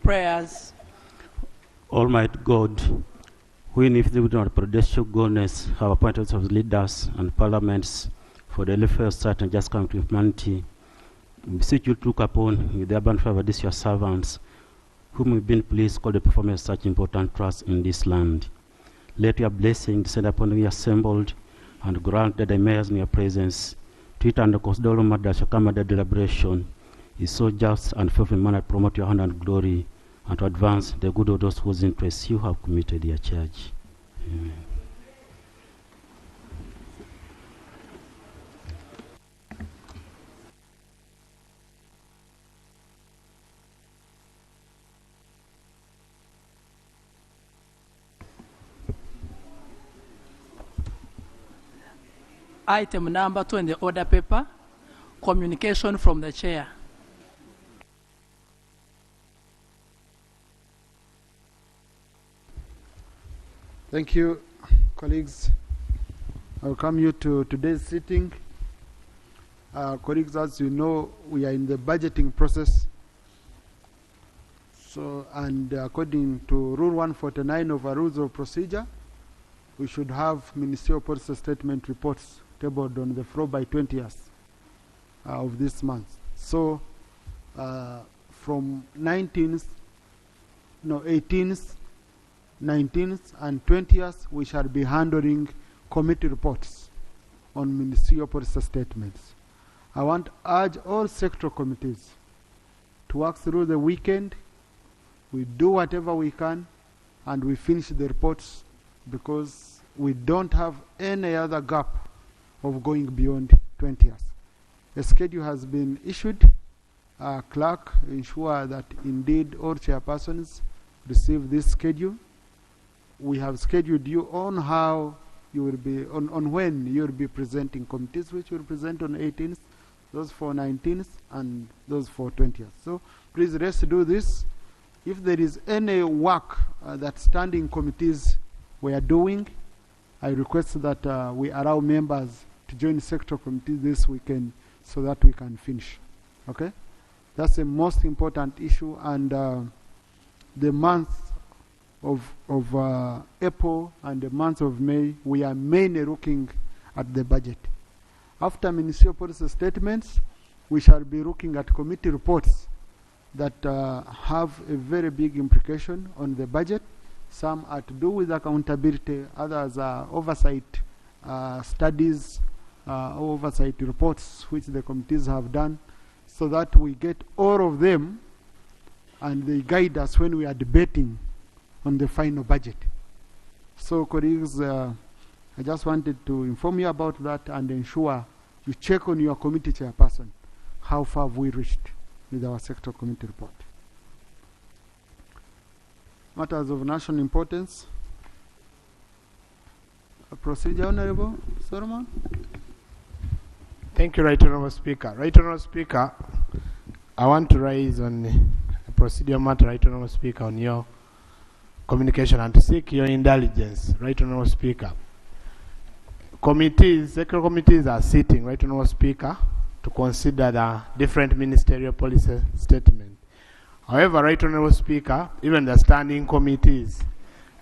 Prayers. Almighty God, who in infinite and prudential goodness have appointed us as leaders and parliaments for the welfare of society and just come to humanity, we beseech you to look upon with the abundant favor these your servants, whom we've been pleased call the performance of such important trust in this land. Let your blessing descend upon we assembled, and grant that the mayors in your presence, to it and the consider all matters that shall come at the deliberation, is so just and faithful manner to promote your honor and glory, and to advance the good of those whose interests you have committed your church. Amen. Item number 2 in the order paper, communication from the chair. Thank you, colleagues. I welcome you to today's sitting. Colleagues, as you know, we are in the budgeting process. So, and according to Rule 149 of our Rules of Procedure, we should have ministerial policy statement reports tabled on the floor by 20th of this month. So, from 18th, 19th and 20th, we shall be handling committee reports on ministerial policy statements. I want to urge all sectoral committees to work through the weekend. We do whatever we can and we finish the reports, because we don't have any other gap of going beyond 20th. A schedule has been issued. Clerk, ensure that indeed all chairpersons receive this schedule. We have scheduled you on how you will be, on when you will be presenting committees, which will present on 18th, those for 19th, and those for 20th. So please let's do this. If there is any work that standing committees we are doing, I request that we allow members to join sector committees this weekend so that we can finish. Okay? That's the most important issue, and the month of April and the month of May, we are mainly looking at the budget. After ministerial policy statements, we shall be looking at committee reports that have a very big implication on the budget. Some are to do with accountability, others are oversight studies, oversight reports which the committees have done, so that we get all of them and they guide us when we are debating on the final budget. So colleagues, I just wanted to inform you about that and ensure you check on your committee chairperson how far have we reached with our sector committee report. Matters of national importance. Procedure, Honorable Solomon. Thank you, Right Honorable Speaker. Right Honorable Speaker, I want to raise on a procedure matter, Right Honorable Speaker, on your communication and to seek your indulgence, Right Honorable Speaker. Committees, sector committees are sitting, Right Honorable Speaker, to consider the different ministerial policy statements. However, Right Honorable Speaker, even the standing committees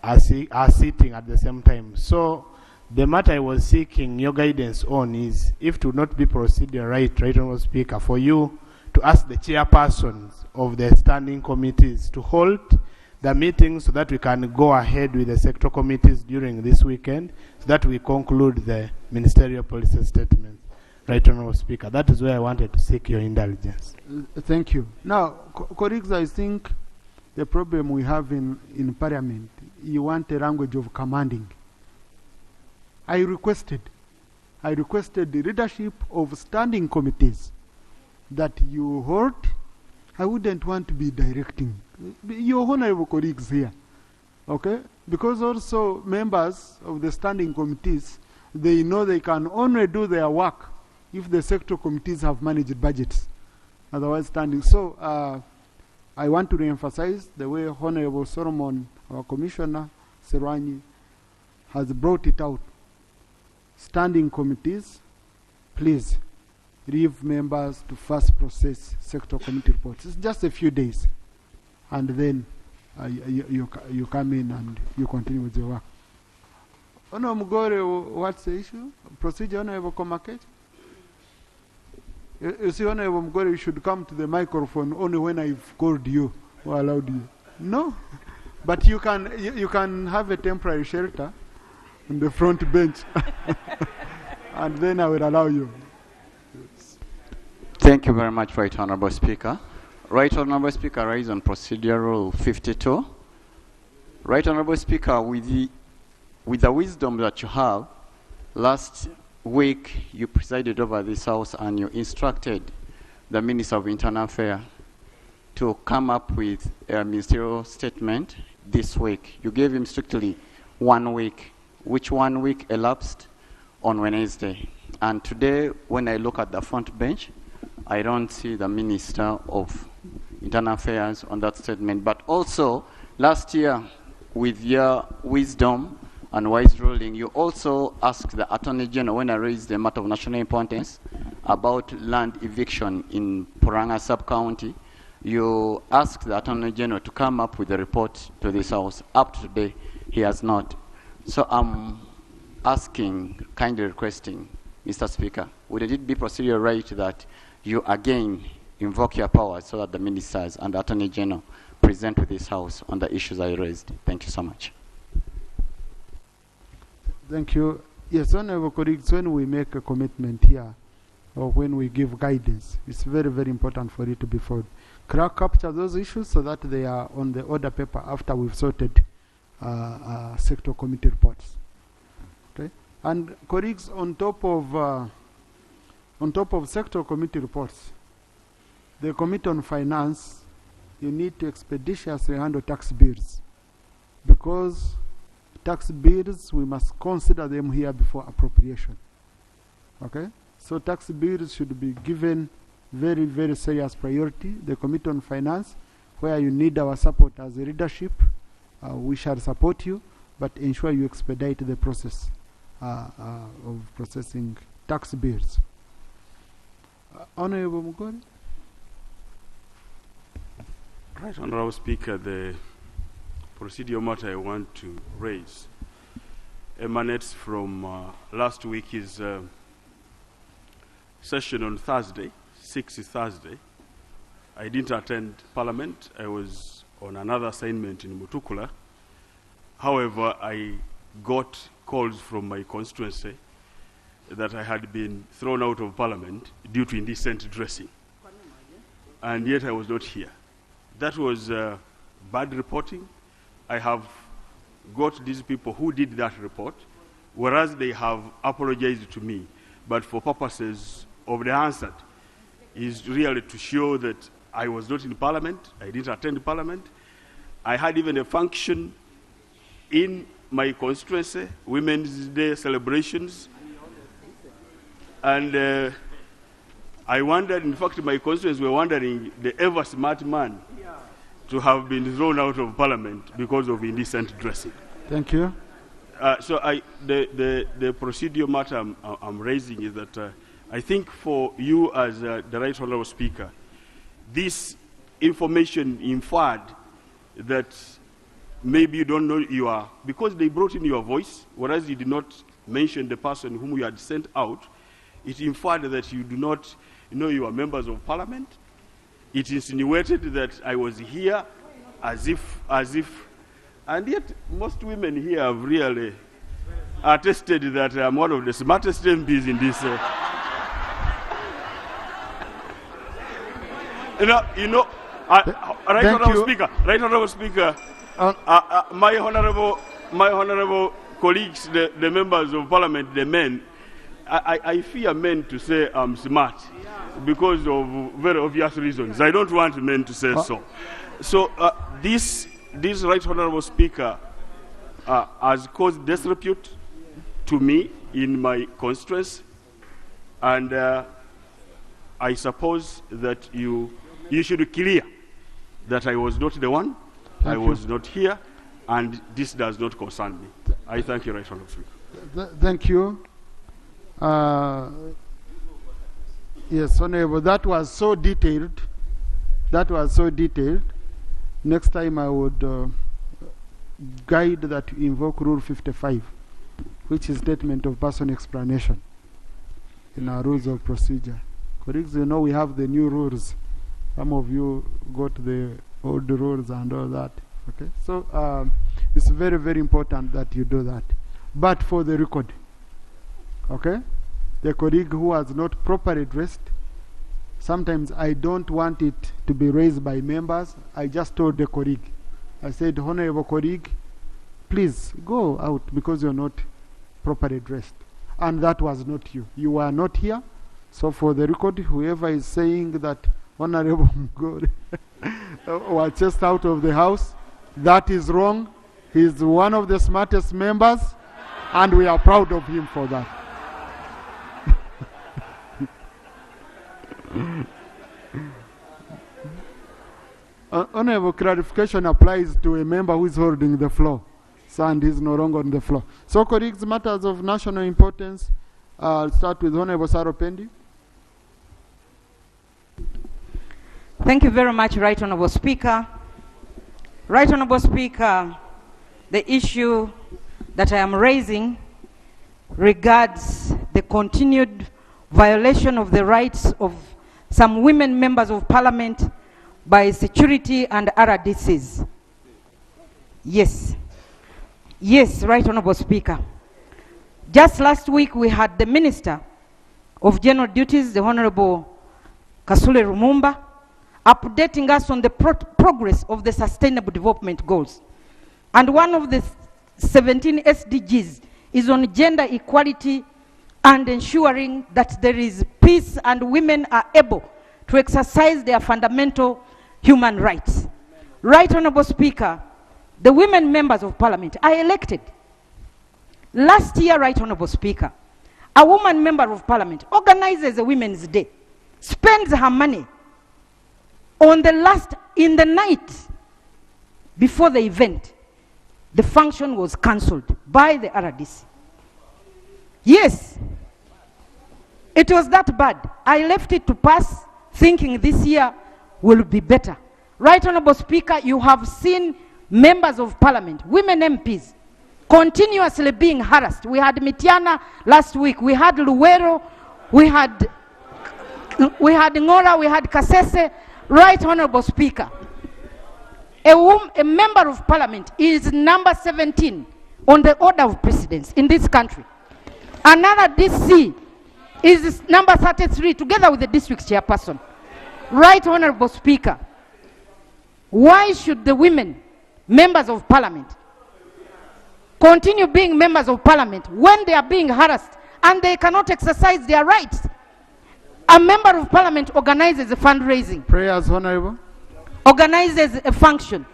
are sitting at the same time. So the matter I was seeking your guidance on is, if to not be procedure right Honorable Speaker, for you to ask the chairpersons of the standing committees to hold the meeting so that we can go ahead with the sector committees during this weekend, so that we conclude the ministerial policy statement. Right Honorable Speaker, that is where I wanted to seek your indulgence. Thank you. Now, colleagues, I think the problem we have in Parliament, you want a language of commanding. I requested the leadership of standing committees that you hold. I wouldn't want to be directing your honorable colleagues here, okay? Because also members of the standing committees, they know they can only do their work if the sector committees have managed budgets, otherwise standing. So I want to re-emphasize the way Honorable Solomon, our Commissioner, Serwanyi, has brought it out. Standing committees, please leave members to first process sector committee reports. It's just a few days. and then you come in and you continue with the work. Ono Mugore, what's the issue? Procedure, Honorable Komakech? You see, Honorable Mugore, you should come to the microphone only when I've called you or allowed you. No? But you can have a temporary shelter on the front bench. And then I will allow you. Thank you very much, Right Honorable Speaker. Right Honorable Speaker, raised on Procedure Rule 52. Right Honorable Speaker, with the wisdom that you have, last week you presided over this House and you instructed the Minister of Internal Affairs to come up with a ministerial statement this week. You gave him strictly 1 week, which 1 week elapsed on Wednesday. And today, when I look at the front bench, I don't see the Minister of Internal Affairs on that statement. But also, last year, with your wisdom and wise ruling, you also asked the Attorney General, when I raised the matter of national importance, about land eviction in Puranga sub-county. You asked the Attorney General to come up with a report to this House. Up to today, he has not. So I'm asking, kindly requesting, Mr. Speaker, would it be procedure right that you again invoke your powers so that the ministers and the Attorney General present to this House on the issues I raised? Thank you so much. Thank you. Yes, honorable colleagues, when we make a commitment here, or when we give guidance, it's very, very important for it to be followed. Capture those issues so that they are on the order paper after we've sorted sector committee reports. Okay? And colleagues, on top of sector committee reports, the Committee on Finance, you need to expeditiously handle tax bills, because tax bills, we must consider them here before appropriation. Okay? So tax bills should be given very, very serious priority. The Committee on Finance, where you need our support as a leadership, we shall support you, but ensure you expedite the process of processing tax bills. Honorable Mugore? Right, Honorable Speaker, the procedural matter I want to raise emanates from last week's session on Thursday, 6th Thursday. I didn't attend Parliament. I was on another assignment in Mutukula. However, I got calls from my constituency that I had been thrown out of Parliament due to indecent dressing. And yet I was not here. That was bad reporting. I have got these people who did that report, whereas they have apologized to me. But for purposes of the answer, is really to show that I was not in Parliament, I didn't attend Parliament. I had even a function in my constituency, Women's Day celebrations. And I wondered, in fact, my constituents were wondering, the ever smart man to have been thrown out of Parliament because of indecent dressing. Thank you. So the procedural matter I'm raising is that I think for you as the Right Honourable Speaker, this information inferred that maybe you don't know you are, because they brought in your voice, whereas you did not mention the person whom you had sent out, it inferred that you do not know you are members of Parliament. It insinuated that I was here as if, and yet most women here have really attested that I'm one of the smartest MPs in this. Right Honourable Speaker, my honourable colleagues, the members of Parliament, the men, I fear men to say I'm smart because of very obvious reasons. I don't want men to say so. So this Right Honourable Speaker has caused disrepute to me in my constituency, and I suppose that you should clear that I was not the one, I was not here, and this does not concern me. I thank you, Right Honourable Speaker. Thank you. Yes, Honourable, that was so detailed. next time I would guide that you invoke Rule 55, which is statement of person explanation in our rules of procedure. Colleagues, you know we have the new rules. Some of you got the old rules and all that. Okay, so it's very, very important that you do that. But for the record, okay, the colleague who has not properly dressed, sometimes I don't want it to be raised by members. I just told the colleague, I said, honorable colleague, please go out because you're not properly dressed. And that was not you. You were not here. So for the record, whoever is saying that Honorable God was just out of the house, that is wrong. He's one of the smartest members, and we are proud of him for that. Honorable clarification applies to a member who is holding the floor, and he's no longer on the floor. So, colleagues, matters of national importance. I'll start with Honorable Saropendi. Thank you very much, Right Honorable Speaker. Right Honorable Speaker, the issue that I am raising regards the continued violation of the rights of some women members of parliament by security and RDCs. Yes. Yes, Right Honorable Speaker. Just last week we had the Minister of General Duties, the Honorable Kasule Rumumba, updating us on the progress of the Sustainable Development Goals. And one of the 17 SDGs is on gender equality and ensuring that there is peace and women are able to exercise their fundamental human rights. Right Honorable Speaker, the women members of parliament are elected. Last year, Right Honorable Speaker, a woman member of parliament organizes a Women's Day, spends her money on in the night before the event. The function was cancelled by the RDC. Yes, it was that bad. I left it to pass thinking this year will be better. Right Honorable Speaker, you have seen members of parliament, women MPs, continuously being harassed. We had Mitiana last week, we had Luwero, we had Ngora, we had Kasese. Right Honorable Speaker, a member of parliament is number 17 on the order of precedence in this country. Another DC is number 33 together with the district chairperson. Right Honorable Speaker, why should the women members of parliament continue being members of parliament when they are being harassed and they cannot exercise their rights? A member of parliament organizes a fundraising. Prayers, Honorable. Organizes a function.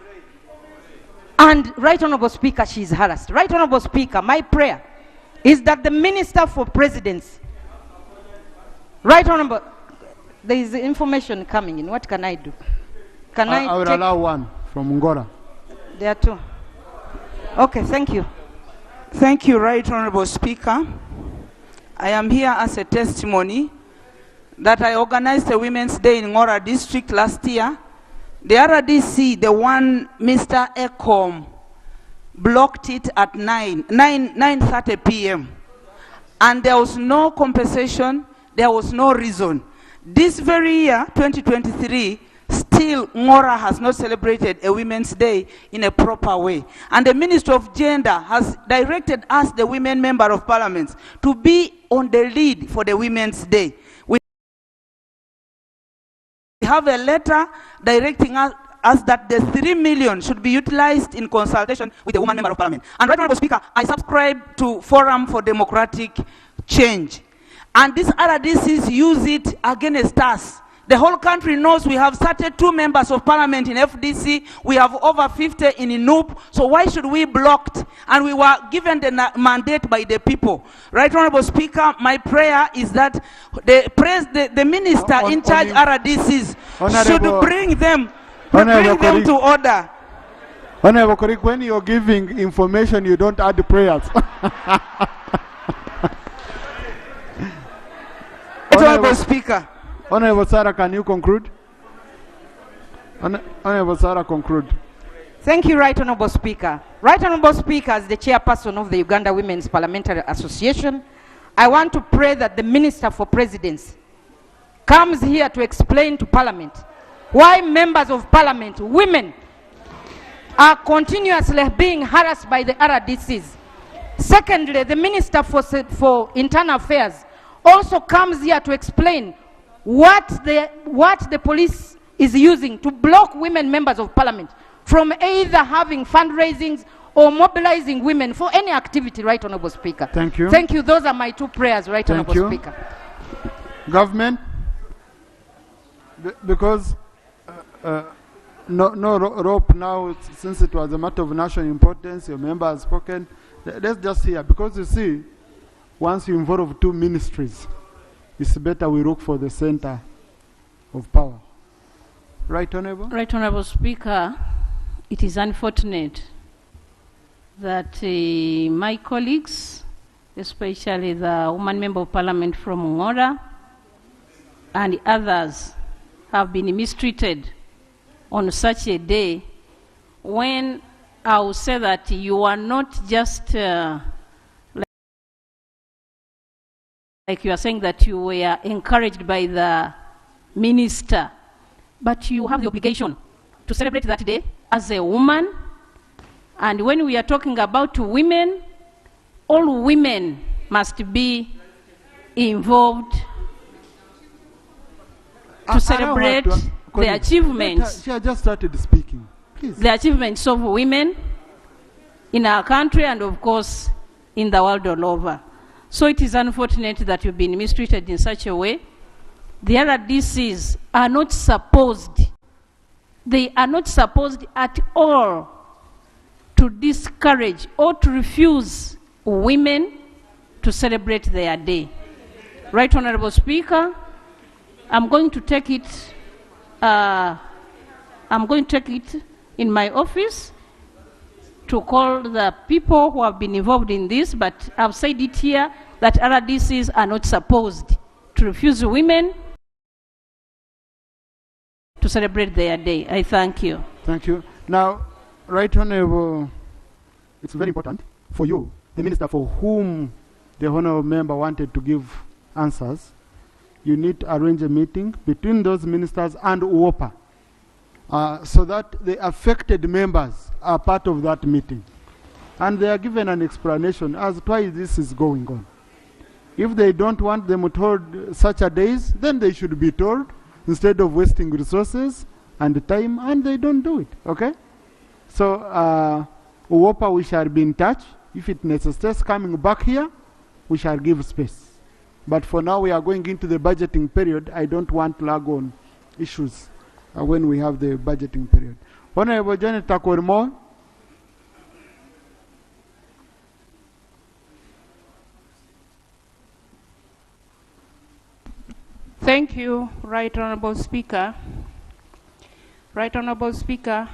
And Right Honorable Speaker, she is harassed. Right Honorable Speaker, my prayer is that the Minister for Presidency, Right Honorable, there is information coming in. What can I do? I will allow one from Ngora. There are two. Okay, thank you. Thank you, Right Honorable Speaker. I am here as a testimony that I organized a Women's Day in Ngora District last year. The RDC, the one Mr. Ecom, blocked it at 9:30 p.m. And there was no compensation, there was no reason. This very year, 2023, still Ngora has not celebrated a Women's Day in a proper way. And the Minister of Gender has directed us, the women member of parliament, to be on the lead for the Women's Day. We have a letter directing us that the 3 million should be utilized in consultation with the woman member of parliament. And Right Honorable Speaker, I subscribe to Forum for Democratic Change. And these RDCs use it against us. The whole country knows we have 32 members of parliament in FDC. We have over 50 in INUP. So why should we blocked? And we were given the mandate by the people. Right Honorable Speaker, my prayer is that the minister in charge RDCs should bring them to order. Honorable colleague, when you're giving information, you don't add prayers. Honorable Speaker. Honorable Sarah, can you conclude? Honorable Sarah, conclude. Thank you, Right Honorable Speaker. Right Honorable Speaker, as the chairperson of the Uganda Women's Parliamentary Association, I want to pray that the Minister for Presidency comes here to explain to Parliament why members of Parliament, women, are continuously being harassed by the RDCs. Secondly, the Minister for Internal Affairs also comes here to explain what the police is using to block women members of Parliament from either having fundraisings or mobilizing women for any activity, Right Honorable Speaker. Thank you. Thank you. Those are my two prayers, Right Thank Honorable you. Speaker. Government, because no rope now, since it was a matter of national importance, your member has spoken. Let's just hear, because you see, once you involve two ministries, it's better we look for the center of power. Right, Honorable? Right Honorable Speaker, it is unfortunate that my colleagues, especially the woman member of parliament from Ngora and others, have been mistreated on such a day when I will say that you are not just like you are saying that you were encouraged by the minister, but you have the obligation to celebrate that day as a woman. And when we are talking about women, all women must be involved to celebrate the achievements. She had just started speaking. Please. The achievements of women in our country and, of course, in the world all over. So it is unfortunate that you've been mistreated in such a way. The RDCs are not supposed, they are not supposed at all to discourage or to refuse women to celebrate their day. Right Honorable Speaker, I'm going to take it in my office to call the people who have been involved in this, but I've said it here that RDCs are not supposed to refuse women to celebrate their day. I thank you. Thank you. Now, Right Honorable, it's very important for you, the minister for whom the honorable member wanted to give answers. You need to arrange a meeting between those ministers and UOPA so that the affected members are part of that meeting. And they are given an explanation as to why this is going on. If they don't want them to hold such a days, then they should be told instead of wasting resources and time, and they don't do it, okay? So, UOPA, we shall be in touch. If it necessitates coming back here, we shall give space. But for now, we are going into the budgeting period. I don't want to lag on issues when we have the budgeting period. Honorable Janet Takormo. Thank you, Right Honorable Speaker. Right Honorable Speaker,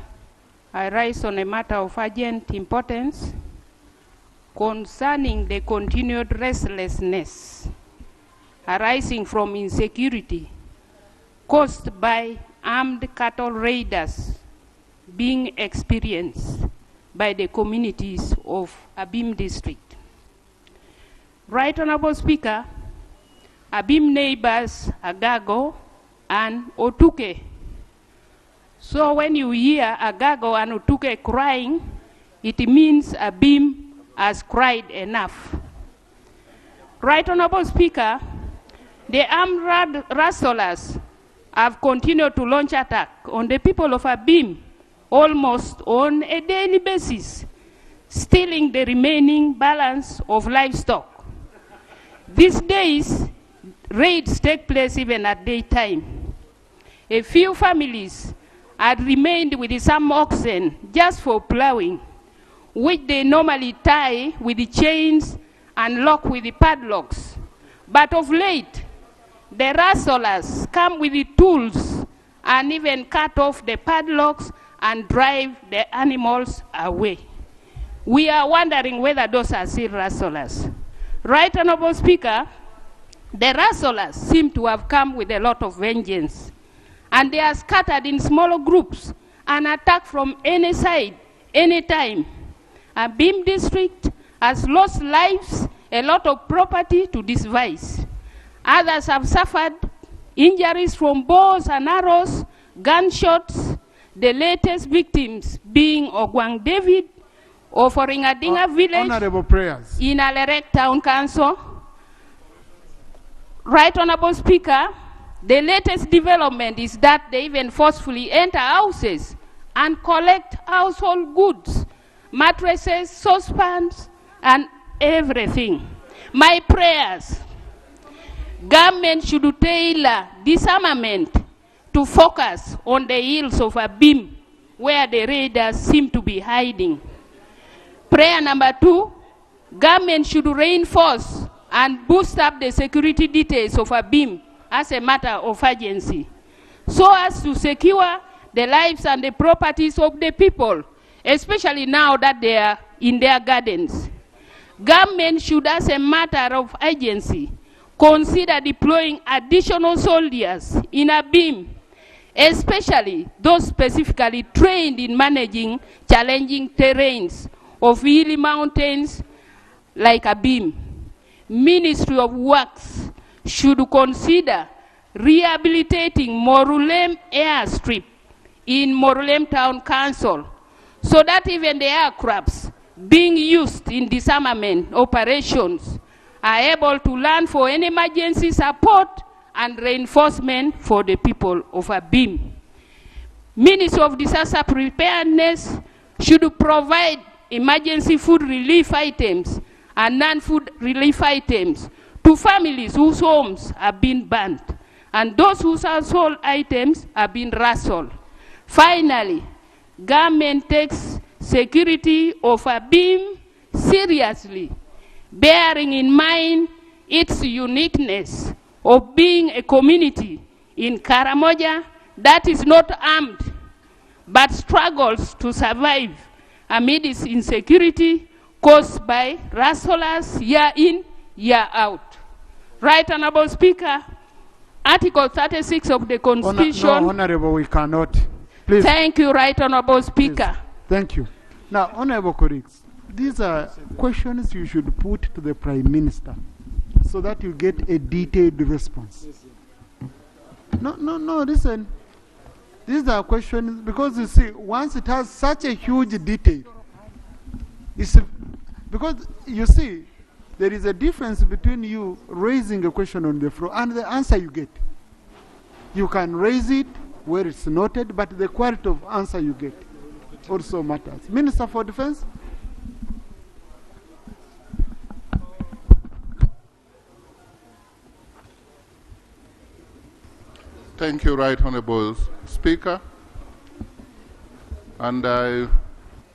I rise on a matter of urgent importance concerning the continued restlessness arising from insecurity caused by armed cattle raiders being experienced by the communities of Abim district. Right Honorable Speaker, Abim neighbors Agago and Otuke. So when you hear Agago and Otuke crying, it means Abim has cried enough. Right Honorable Speaker, the armed rustlers have continued to launch attack on the people of Abim almost on a daily basis, stealing the remaining balance of livestock. These days, raids take place even at daytime. A few families had remained with some oxen just for plowing, which they normally tie with the chains and lock with the padlocks. But of late, the rustlers come with the tools and even cut off the padlocks and drive the animals away. We are wondering whether those are still rustlers. Right Honorable Speaker, the rustlers seem to have come with a lot of vengeance and they are scattered in smaller groups and attacked from any side, anytime. A Beam district has lost lives, a lot of property to this vice. Others have suffered injuries from bows and arrows, gunshots, the latest victims being Ogwang David of Oringadinga village Honorable prayers. in Alerek Town Council. Right Honorable Speaker, the latest development is that they even forcefully enter houses and collect household goods, mattresses, saucepans, and everything. My prayers, government should tailor disarmament to focus on the hills of a Beam where the raiders seem to be hiding. Prayer number 2, government should reinforce and boost up the security details of a Beam as a matter of urgency, so as to secure the lives and the properties of the people, especially now that they are in their gardens. Government should, as a matter of urgency, consider deploying additional soldiers in a Beam, especially those specifically trained in managing challenging terrains of hilly mountains like a Beam. Ministry of Works should consider rehabilitating Morulem airstrip in Morulem Town Council, so that even the aircrafts being used in disarmament operations are able to land for any emergency support and reinforcement for the people of a Beam. Ministry of Disaster Preparedness should provide emergency food relief items and non-food relief items to families whose homes have been burnt and those whose household items have been rustled. Finally, government takes security of a Beam seriously, bearing in mind its uniqueness of being a community in Karamoja that is not armed but struggles to survive amid its insecurity caused by rustlers year in, year out. Right Honorable Speaker, Article 36 of the Constitution. No, Honorable, we cannot. Please. Thank you, Right Honorable Speaker. Please. Thank you. Now, Honorable colleagues, these are questions you should put to the Prime Minister so that you get a detailed response. No, listen. These are questions, because you see, once it has such a huge detail, because you see, there is a difference between you raising a question on the floor and the answer you get. You can raise it where it's noted, but the quality of answer you get also matters. Minister for Defense. Thank you, Right Honorable Speaker. And I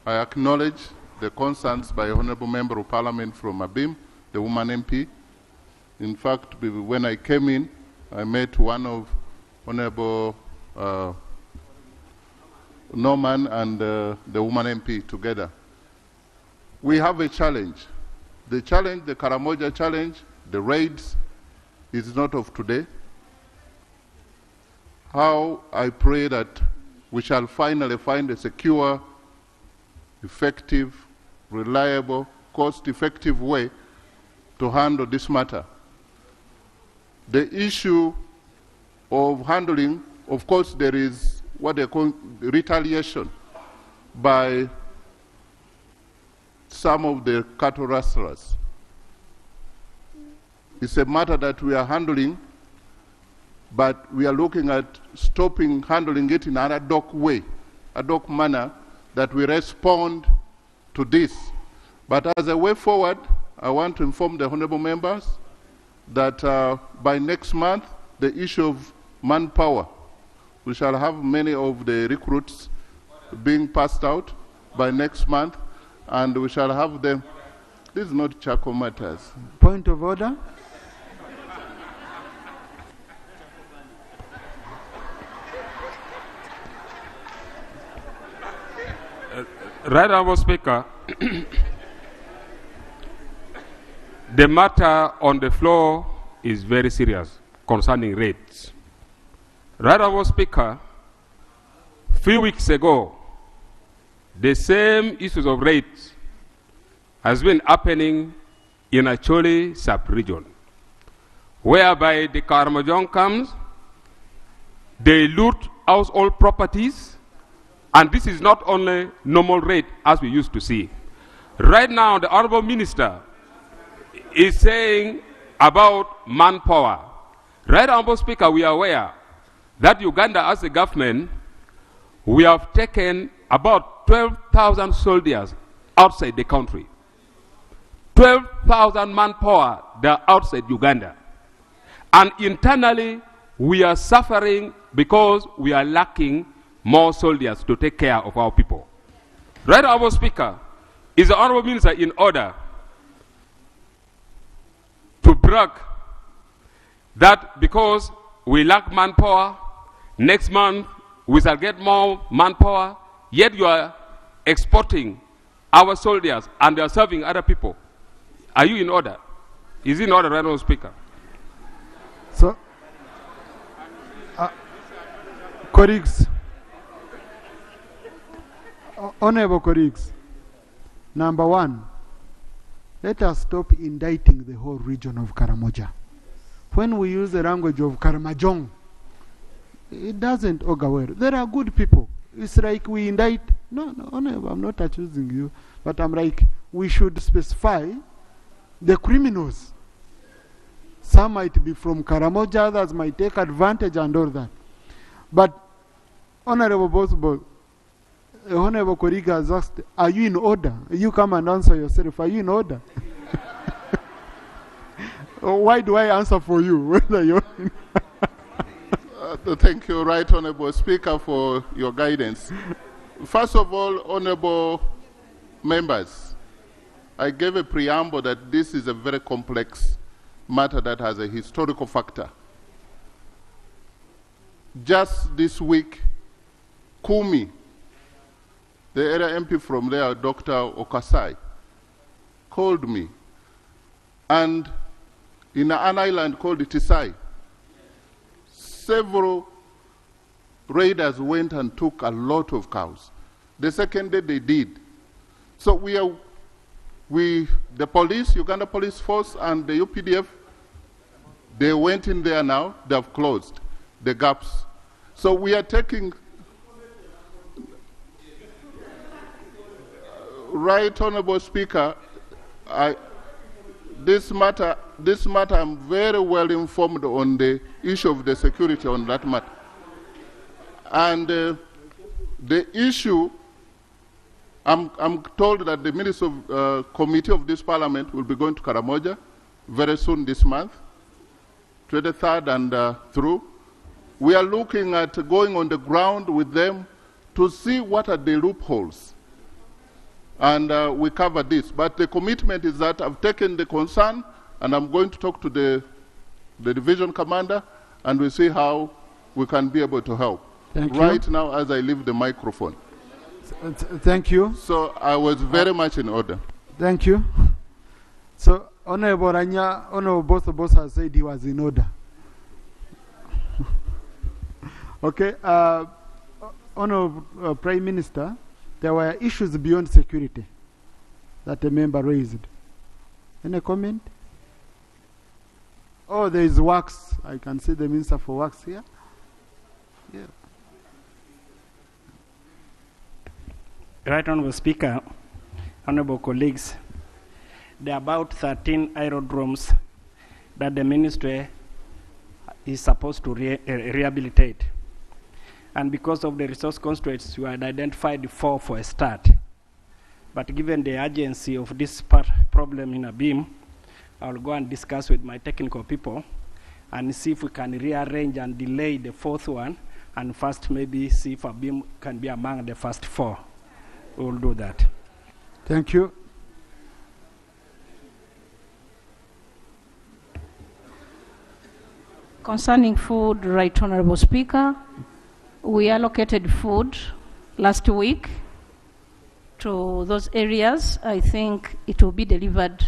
acknowledge the concerns by Honorable Member of Parliament from Abim, the woman MP. In fact, when I came in, I met one of Honorable Norman and the woman MP together. We have a challenge. The challenge, the Karamoja challenge, the raids, is not of today. How I pray that we shall finally find a secure, effective, reliable, cost-effective way to handle this matter. The issue of handling, of course, there is what they call retaliation by some of the cattle rustlers. It's a matter that we are handling, but we are looking at handling it in an ad hoc way, ad hoc manner, that we respond to this. But as a way forward, I want to inform the honorable members that by next month, the issue of manpower, we shall have many of the recruits being passed out by next month, and we shall have them. This is not Chaco matters. Point of order. Right Honourable Speaker, the matter on the floor is very serious concerning raids. Right Honourable Speaker, few weeks ago, the same issues of raids has been happening in Acholi sub-region, whereby the Karamojong comes, they loot household properties, and this is not only normal raid as we used to see. Right now, the Honorable Minister is saying about manpower. Right Honorable Speaker, we are aware that Uganda as a government, we have taken about 12,000 soldiers outside the country. 12,000 manpower, they are outside Uganda. And internally, we are suffering because we are lacking more soldiers to take care of our people. Right Honorable Speaker, is the Honorable Minister in order to brag that because we lack manpower, next month we shall get more manpower, yet you are exporting our soldiers and they are serving other people? Are you in order? Is it in order, right Honorable Speaker? So, colleagues, honorable colleagues, number one, let us stop indicting the whole region of Karamoja. When we use the language of Karamojong, it doesn't augur well. There are good people. It's like we indict. No, honorable, I'm not accusing you, but I'm like, we should specify the criminals. Some might be from Karamoja, others might take advantage and all that. But, Honorable Bosbo, Honorable colleague has asked, are you in order? You come and answer yourself. Are you in order? Why do I answer for you? Whether you're in Thank you, Right Honorable Speaker, for your guidance. First of all, Honorable members, I gave a preamble that this is a very complex matter that has a historical factor. Just this week, Kumi, the area MP from there, Dr. Okasai, called me. And in an island called Tisai, several raiders went and took a lot of cows. The second day they did. So the police, Uganda Police Force and the UPDF, they went in there now, they have closed the gaps. So we are taking, Right Honorable Speaker, this matter, I'm very well informed on the issue of the security on that matter. And the issue, I'm told that the Minister of Committee of this Parliament will be going to Karamoja very soon this month, 23rd and through. We are looking at going on the ground with them to see what are the loopholes. And we cover this. But the commitment is that I've taken the concern and I'm going to talk to the division commander and we'll see how we can be able to help. Thank you. Right now as I leave the microphone. Thank you. So I was very much in order. Thank you. So Honorable Ranya, Honorable Boss has said he was in order. Okay, Honorable Prime Minister, there were issues beyond security that a member raised. Any comment? Oh, there is works. I can see the Minister for Works here. Yeah. Right Honourable Speaker, honourable colleagues, there are about 13 aerodromes that the ministry is supposed to rehabilitate. And because of the resource constraints, we had identified 4 for a start. But given the urgency of this problem in Abim, I'll go and discuss with my technical people and see if we can rearrange and delay the 4th one, and first maybe see if Abim can be among the first 4. We'll do that. Thank you. Concerning food, Right Honourable Speaker, we allocated food last week to those areas. I think it will be delivered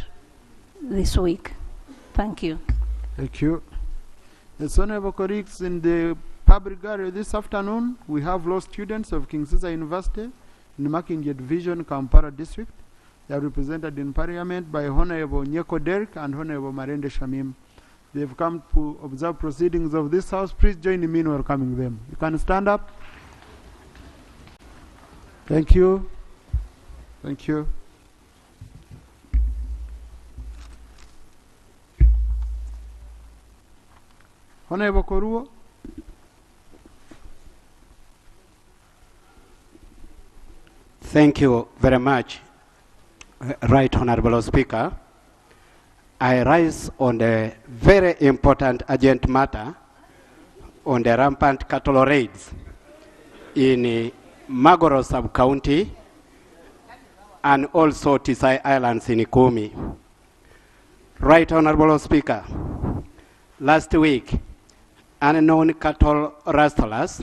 this week. Thank you. Thank you. Yes, honourable colleagues, in the public gallery this afternoon, we have law students of King Caesar University in Makinje Division, Kampala District. They are represented in Parliament by Honorable Nyeko Derek and Honorable Marende Shamim. They have come to observe proceedings of this House. Please join me in welcoming them. You can stand up. Thank you. Thank you. Honorable Koruo. Thank you very much, Right Honorable Speaker. I rise on the very important urgent matter on the rampant cattle raids in Magoro sub-county and also Tisai Islands in Ikumi. Right Honorable Speaker, last week, unknown cattle rustlers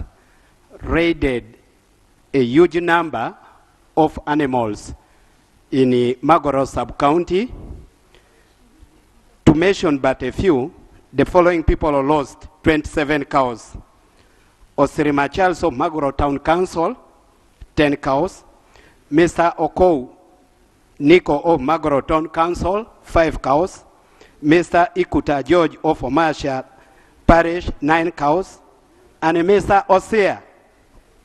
raided a huge number of animals in Magoro sub-county. To mention but a few, the following people lost 27 cows. Osirima Charles of Magoro Town Council, 10 cows. Mr. Okou Nico of Magoro Town Council, 5 cows. Mr. Ikuta George of Omasha Parish, 9 cows. And Mr. Osea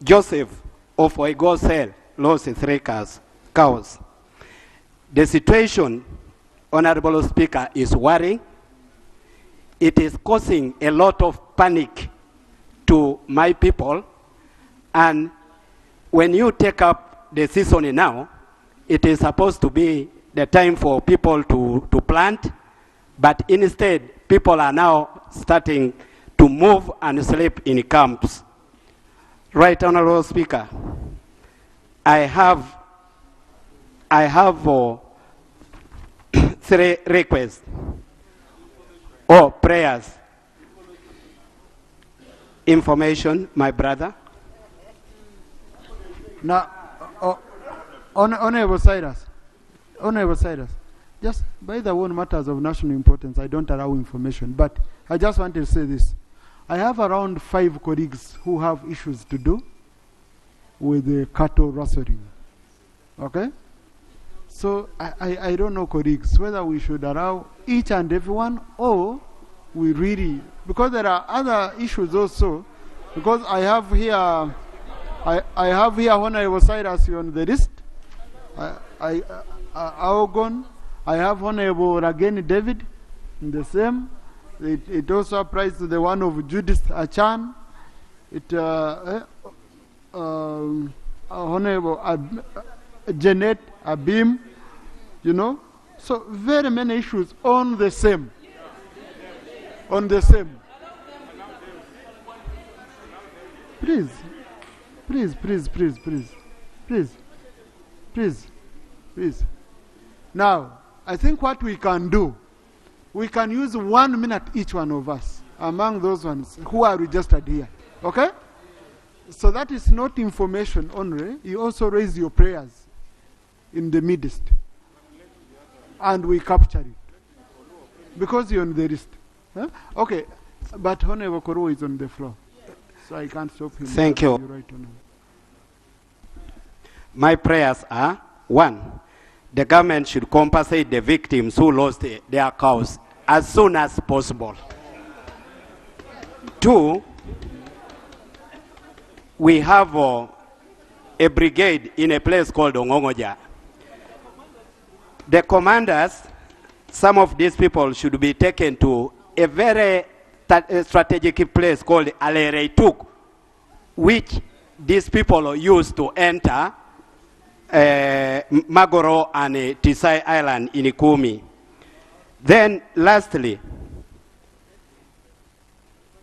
Joseph of Oigosel lost 3 cows. The situation, Honorable Speaker, is worrying. It is causing a lot of panic to my people. And when you take up the season now, it is supposed to be the time for people to plant, but instead, people are now starting to move and sleep in camps. Right, Honorable Speaker, I have 3 requests or prayers. Information, my brother. Now, Honorable Cyrus, just by the one matters of national importance, I don't allow information, but I just want to say this. I have around 5 colleagues who have issues to do with the cattle rustling. Okay? So I don't know, colleagues, whether we should allow each and everyone or we really, because there are other issues also, because I have here Honorable Cyrus on the list, Aogon, I have Honorable Rageni David in the same. It also applies to the one of Judith Achan. Honorable Janet Abim, you know. So very many issues on the same. On the same. Please. Now, I think what we can do, we can use 1 minute each one of us among those ones who are registered here. Okay? So that is not information only. You also raise your prayers in the midst. And we capture it. Because you're on the list. Huh? Okay. But Honorable Koro is on the floor. So I can't stop him. Thank you. Right on. My prayers are, 1, the government should compensate the victims who lost their cows as soon as possible. 2, we have a brigade in a place called Ongongoja. The commanders, some of these people should be taken to a very strategic place called Alereituk, which these people used to enter Magoro and Tisai Island in Ikumi. Then lastly,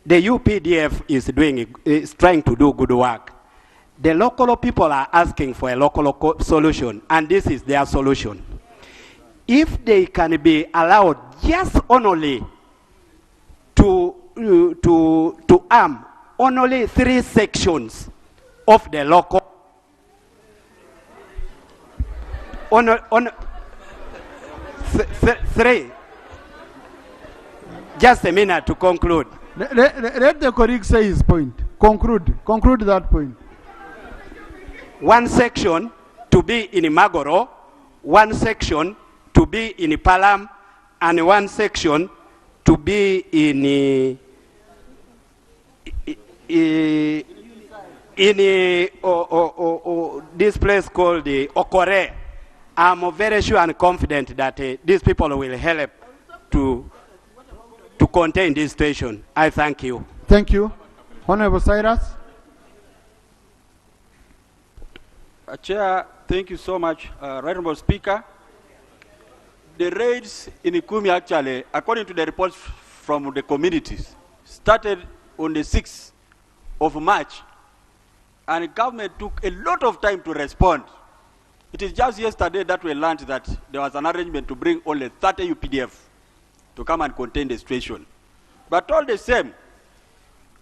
the UPDF is trying to do good work. The local people are asking for a local solution, and this is their solution. If they can be allowed just only to arm only 3 sections of the local, three. Just a minute to conclude. Let the colleague say his point. Conclude that point. One section to be in Magoro, one section to be in Palam, and one section to be in this place called the Okore. I'm very sure and confident that these people will help to contain this situation. I thank you. Thank you. Honorable Cyrus. Chair, thank you so much. Right Honorable Speaker, the raids in Ikumi actually, according to the reports from the communities, started on the 6th of March, and the government took a lot of time to respond. It is just yesterday that we learned that there was an arrangement to bring only 30 UPDF to come and contain the situation. But all the same,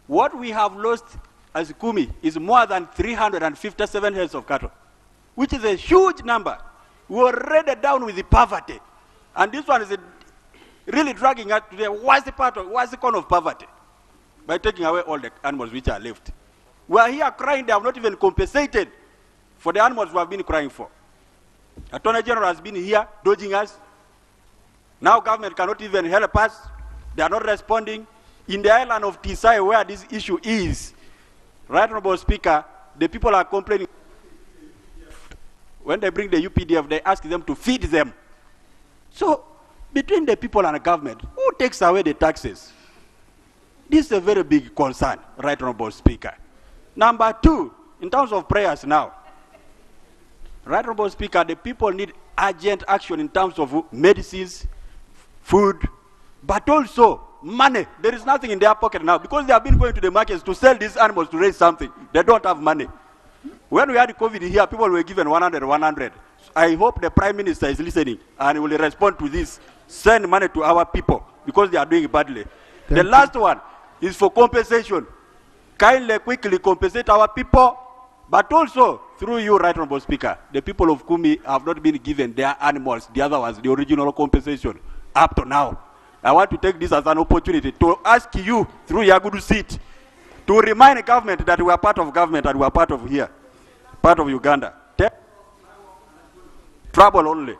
what we have lost as Ikumi is more than 357 heads of cattle, which is a huge number. We were already down with the poverty. And this one is really dragging us to the worst corner of poverty by taking away all the animals which are left. We are here crying, they have not even compensated for the animals we have been crying for. Attorney General has been here dodging us. Now government cannot even help us. They are not responding. In the island of Tisai, where this issue is, Right Honorable Speaker, the people are complaining. When they bring the UPDF, they ask them to feed them. So, between the people and the government, who takes away the taxes? This is a very big concern, Right Honorable Speaker. Number two, in terms of prayers now, Right Honorable Speaker, the people need urgent action in terms of medicines, food, but also money. There is nothing in their pocket now because they have been going to the markets to sell these animals to raise something. They don't have money. When we had COVID here, people were given 100. I hope the Prime Minister is listening and will respond to this. Send money to our people because they are doing badly. The last one is for compensation. Kindly, quickly compensate our people, but also through you, Right Honorable Speaker, the people of Kumi have not been given their animals, the other ones, the original compensation, up to now. I want to take this as an opportunity to ask you, through Yagudu seat, to remind the government that we are part of government and we are part of here, part of Uganda. Trouble only.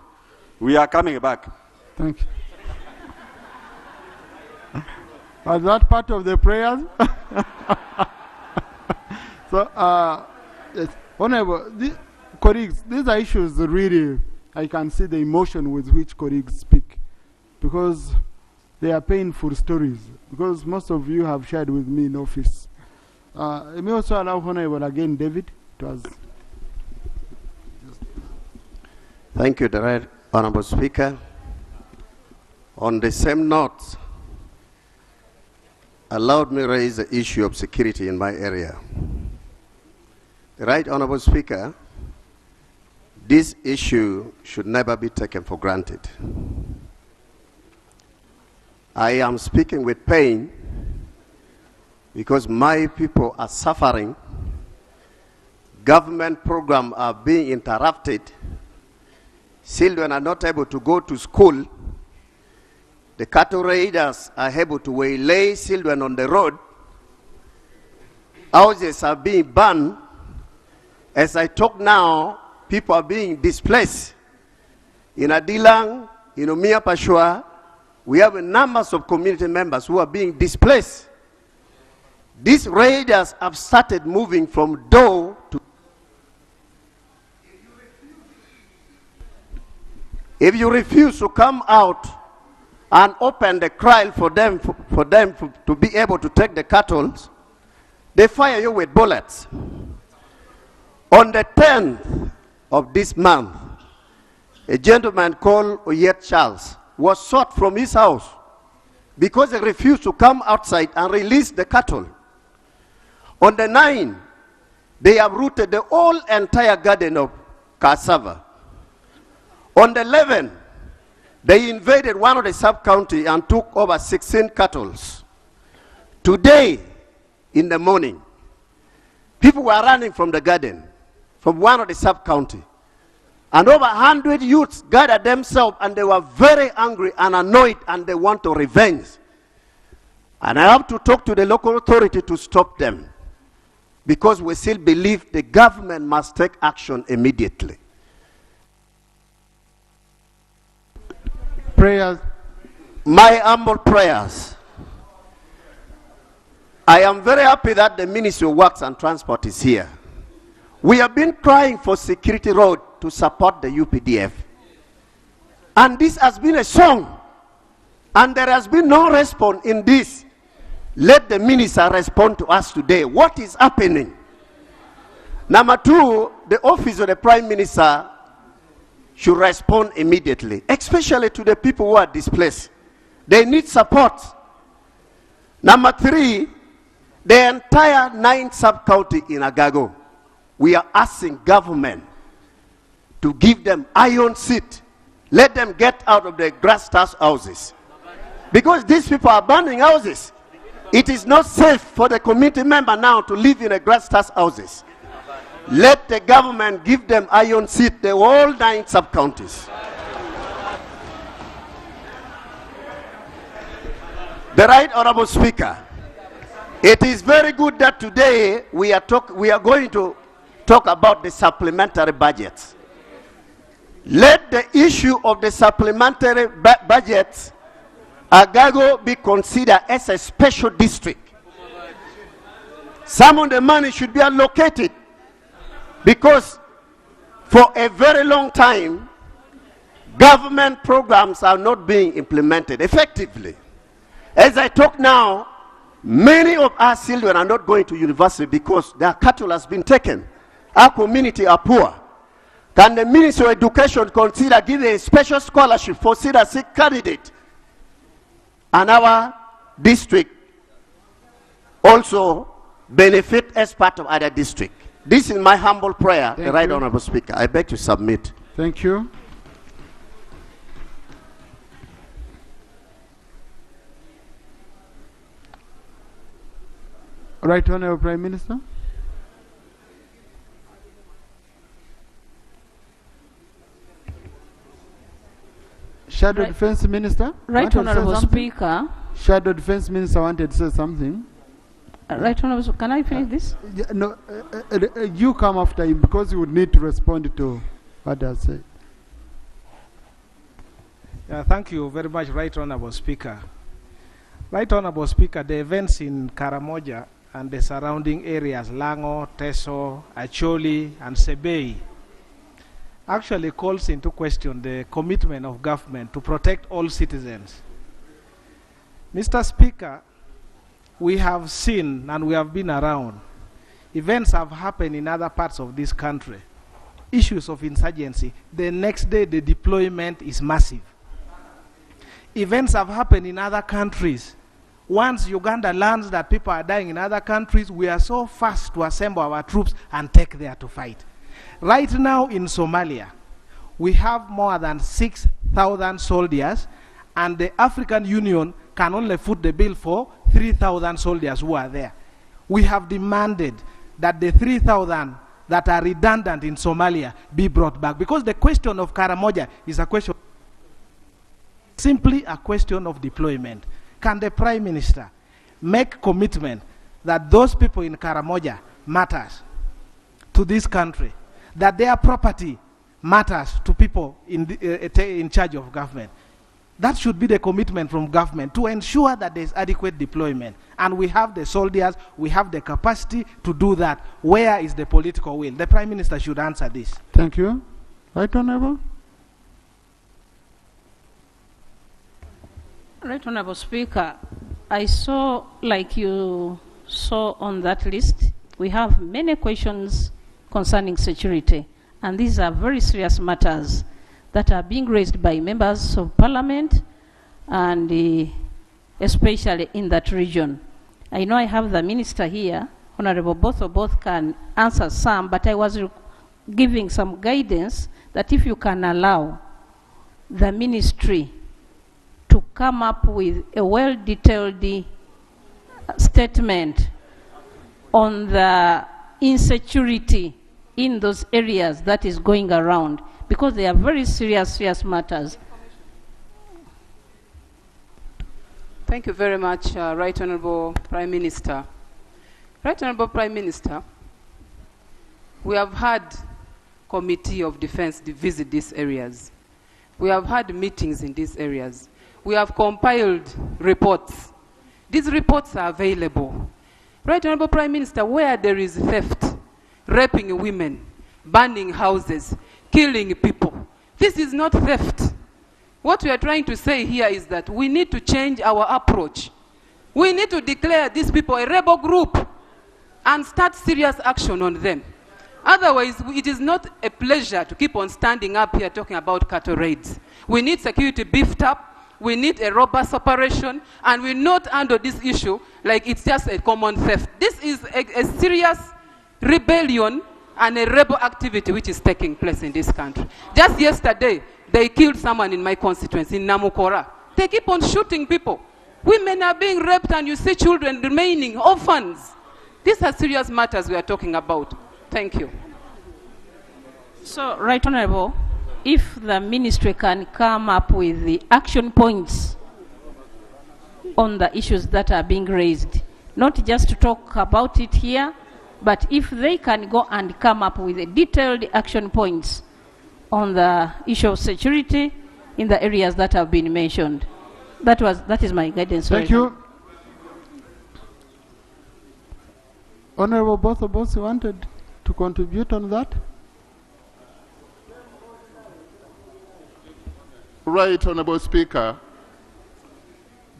We are coming back. Thank you. Was that part of the prayers? So, yes. Honorable, colleagues, these are issues really, I can see the emotion with which colleagues speak, because they are painful stories, because most of you have shared with me in office. Let me also allow Honorable again, David, to ask. Thank you, the Right Honorable Speaker. On the same note, allowed me raise the issue of security in my area. The Right Honorable Speaker, this issue should never be taken for granted. I am speaking with pain because my people are suffering. Government programs are being interrupted. Children are not able to go to school. The cattle raiders are able to waylay children on the road. Houses are being burned. As I talk now, people are being displaced. In Adilang, in Omia Pashua, we have numbers of community members who are being displaced. These raiders have started moving from door to. If you refuse to come out and open the kraal for them to be able to take the cattle, they fire you with bullets. On the 10th of this month, a gentleman called Oyet Charles was shot from his house because he refused to come outside and release the cattle. On the 9th, they have rooted the whole entire garden of cassava. On the 11th, they invaded one of the sub-county and took over 16 cattle. Today, in the morning, people were running from the garden, from one of the sub-county. And over 100 youths gathered themselves and they were very angry and annoyed and they want to revenge. And I have to talk to the local authority to stop them. because we still believe the government must take action immediately. Prayers. My humble prayers. I am very happy that the Ministry of Works and Transport is here. We have been crying for security road to support the UPDF. And this has been a song. And there has been no response in this. Let the minister respond to us today. What is happening? Number two, the office of the Prime Minister should respond immediately, especially to the people who are displaced. They need support. Number three, the entire 9 sub-county in Agago, we are asking government to give them iron seat. Let them get out of the grass thatched houses. Because these people are burning houses. It is not safe for the community member now to live in a grass thatched houses. Let the government give them iron seat, the whole 9 sub-counties. The Right Honorable Speaker, it is very good that today we are going to talk about the supplementary budgets. Let the issue of the supplementary budgets, Agago, be considered as a special district. Some of the money should be allocated, because for a very long time, government programs are not being implemented effectively. As I talk now, many of our children are not going to university because their cattle has been taken. Our community are poor. Can the Ministry of Education consider giving a special scholarship for CIDA candidate? And our district also benefit as part of other district. This is my humble prayer, the Right Honorable Speaker. I beg to submit. Thank you. Right Honorable Prime Minister. Shadow Defense Minister. Right Honorable Speaker. Shadow Defense Minister wanted to say something. Right Honorable, can I finish this? No, you come after him because you would need to respond to what I said. Thank you very much, Right Honorable Speaker. Right Honorable Speaker, the events in Karamoja and the surrounding areas, Lango, Teso, Acholi, and Sebei, actually calls into question the commitment of government to protect all citizens. Mr. Speaker, we have seen and we have been around. Events have happened in other parts of this country. Issues of insurgency. The next day, the deployment is massive. Events have happened in other countries. Once Uganda learns that people are dying in other countries, we are so fast to assemble our troops and take there to fight. Right now in Somalia, we have more than 6,000 soldiers, and the African Union can only foot the bill for 3,000 soldiers who are there. We have demanded that the 3,000 that are redundant in Somalia be brought back, because the question of Karamoja is a question, simply a question of deployment. Can the Prime Minister make commitment that those people in Karamoja matters to this country, that their property matters to people in charge of government? That should be the commitment from government, to ensure that there is adequate deployment. And we have the soldiers, we have the capacity to do that. Where is the political will? The Prime Minister should answer this. Thank you. Right Honorable? Right Honorable Speaker, I saw, like you saw on that list, we have many questions concerning security. And these are very serious matters that are being raised by members of parliament and especially in that region. I know I have the minister here, Honorable both can answer some, but I was giving some guidance that if you can allow the ministry to come up with a well-detailed statement on the insecurity in those areas that is going around, because they are very serious matters. Thank you very much, Right Honorable Prime Minister. Right Honorable Prime Minister, we have had Committee of Defense to visit these areas. We have had meetings in these areas. We have compiled reports. These reports are available. Right Honorable Prime Minister, where there is theft, raping women, burning houses, killing people, this is not theft. What we are trying to say here is that we need to change our approach. We need to declare these people a rebel group and start serious action on them. Otherwise, it is not a pleasure to keep on standing up here talking about cattle raids. We need security beefed up. We need a robust operation, and we not handle this issue like it's just a common theft. This is a serious rebellion and a rebel activity which is taking place in this country. Just yesterday, they killed someone in my constituency, in Namukora. They keep on shooting people. Women are being raped, and you see children remaining orphans. These are serious matters we are talking about. Thank you. So, Right Honorable, if the ministry can come up with the action points on the issues that are being raised, not just to talk about it here, but if they can go and come up with a detailed action points on the issue of security in the areas that have been mentioned. That is my guidance. Thank you. Honorable, both of us wanted to contribute on that? Right, Honorable Speaker,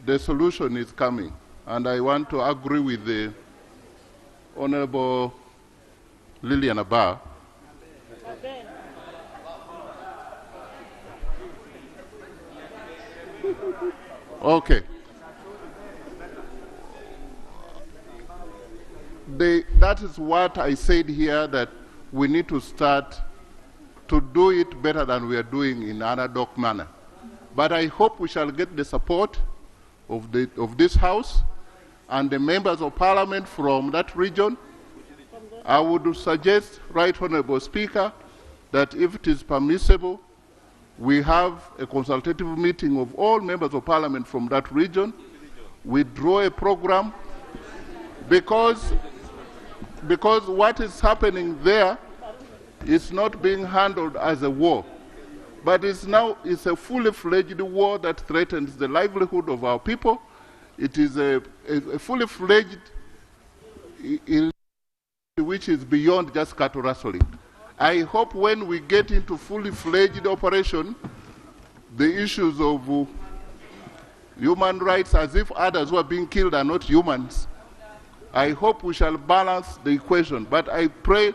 the solution is coming, and I want to agree with the Honorable Lillian Abba. Okay. That is what I said here, that we need to start to do it better than we are doing in an ad hoc manner. But I hope we shall get the support of this House and the members of Parliament from that region. I would suggest, Right Honorable Speaker, that if it is permissible, we have a consultative meeting of all members of Parliament from that region. We draw a program, because what is happening there is not being handled as a war, but it's a fully fledged war that threatens the livelihood of our people. It is a fully fledged which is beyond just cattle rustling. I hope when we get into fully fledged operation, the issues of human rights, as if others who are being killed are not humans, I hope we shall balance the equation. But I pray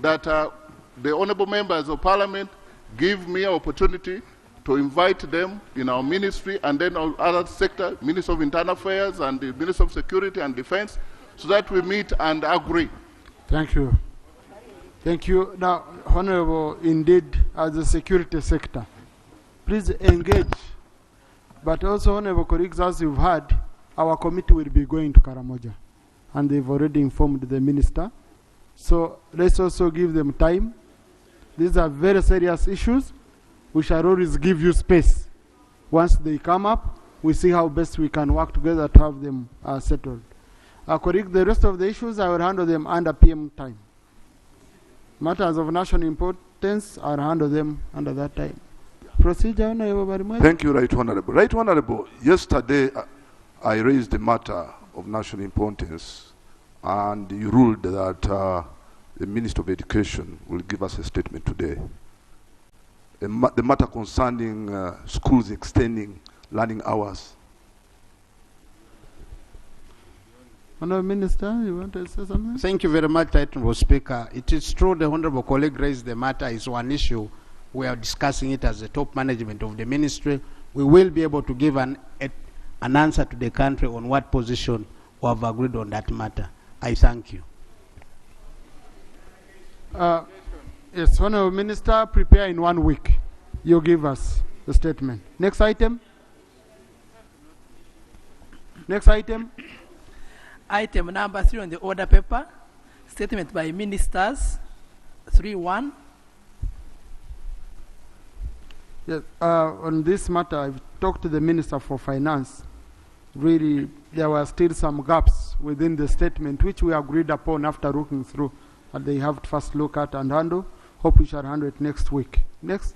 that the honorable members of Parliament give me an opportunity to invite them in our ministry and then our other sector, Minister of Internal Affairs and the Minister of Security and Defense, so that we meet and agree. Thank you. Thank you. Now, Honorable, indeed, as the security sector, please engage. But also, Honorable colleagues, as you've heard, our committee will be going to Karamoja, and they've already informed the minister. So let's also give them time. These are very serious issues. We shall always give you space. Once they come up, we see how best we can work together to have them settled. Colleagues, the rest of the issues, I will handle them under PM time. Matters of national importance, I will handle them under that time. Procedure, Honorable Barimwezi. Thank you, Right Honorable. Right Honorable, yesterday I raised the matter of national importance, and you ruled that the Minister of Education will give us a statement today. The matter concerning schools extending learning hours. Honorable Minister, you want to say something? Thank you very much, Honorable Speaker. It is true the Honorable colleague raised the matter is one issue. We are discussing it as the top management of the ministry. We will be able to give an answer to the country on what position we have agreed on that matter. I thank you. Yes, Honorable Minister, prepare in 1 week. You give us the statement. Next item. Next item. Item number 3 on the order paper, statement by ministers, 3.1. Yes, on this matter, I've talked to the Minister for Finance. really there were still some gaps within the statement which we agreed upon after looking through, and they have to first look at and handle. Hope we shall handle it next week. Next.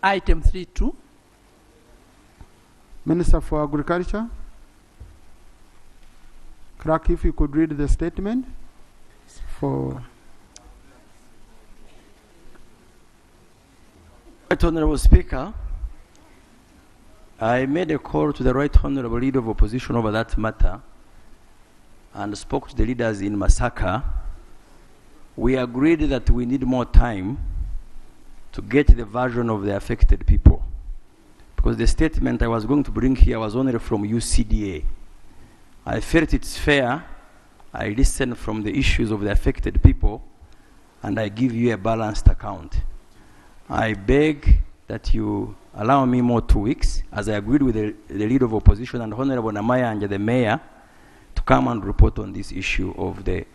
Item 3.2. Minister for Agriculture. Clerk, if you could read the statement for... Right Honorable Speaker, I made a call to the Right Honorable Leader of Opposition over that matter and spoke to the leaders in Masaka. We agreed that we need more time to get the version of the affected people, because the statement I was going to bring here was only from UCDA. I felt it's fair. I listened from the issues of the affected people and I give you a balanced account. I beg that you allow me more 2 weeks, as I agreed with the Leader of Opposition and Honorable Namaya and the Mayor, to come and report on this issue of the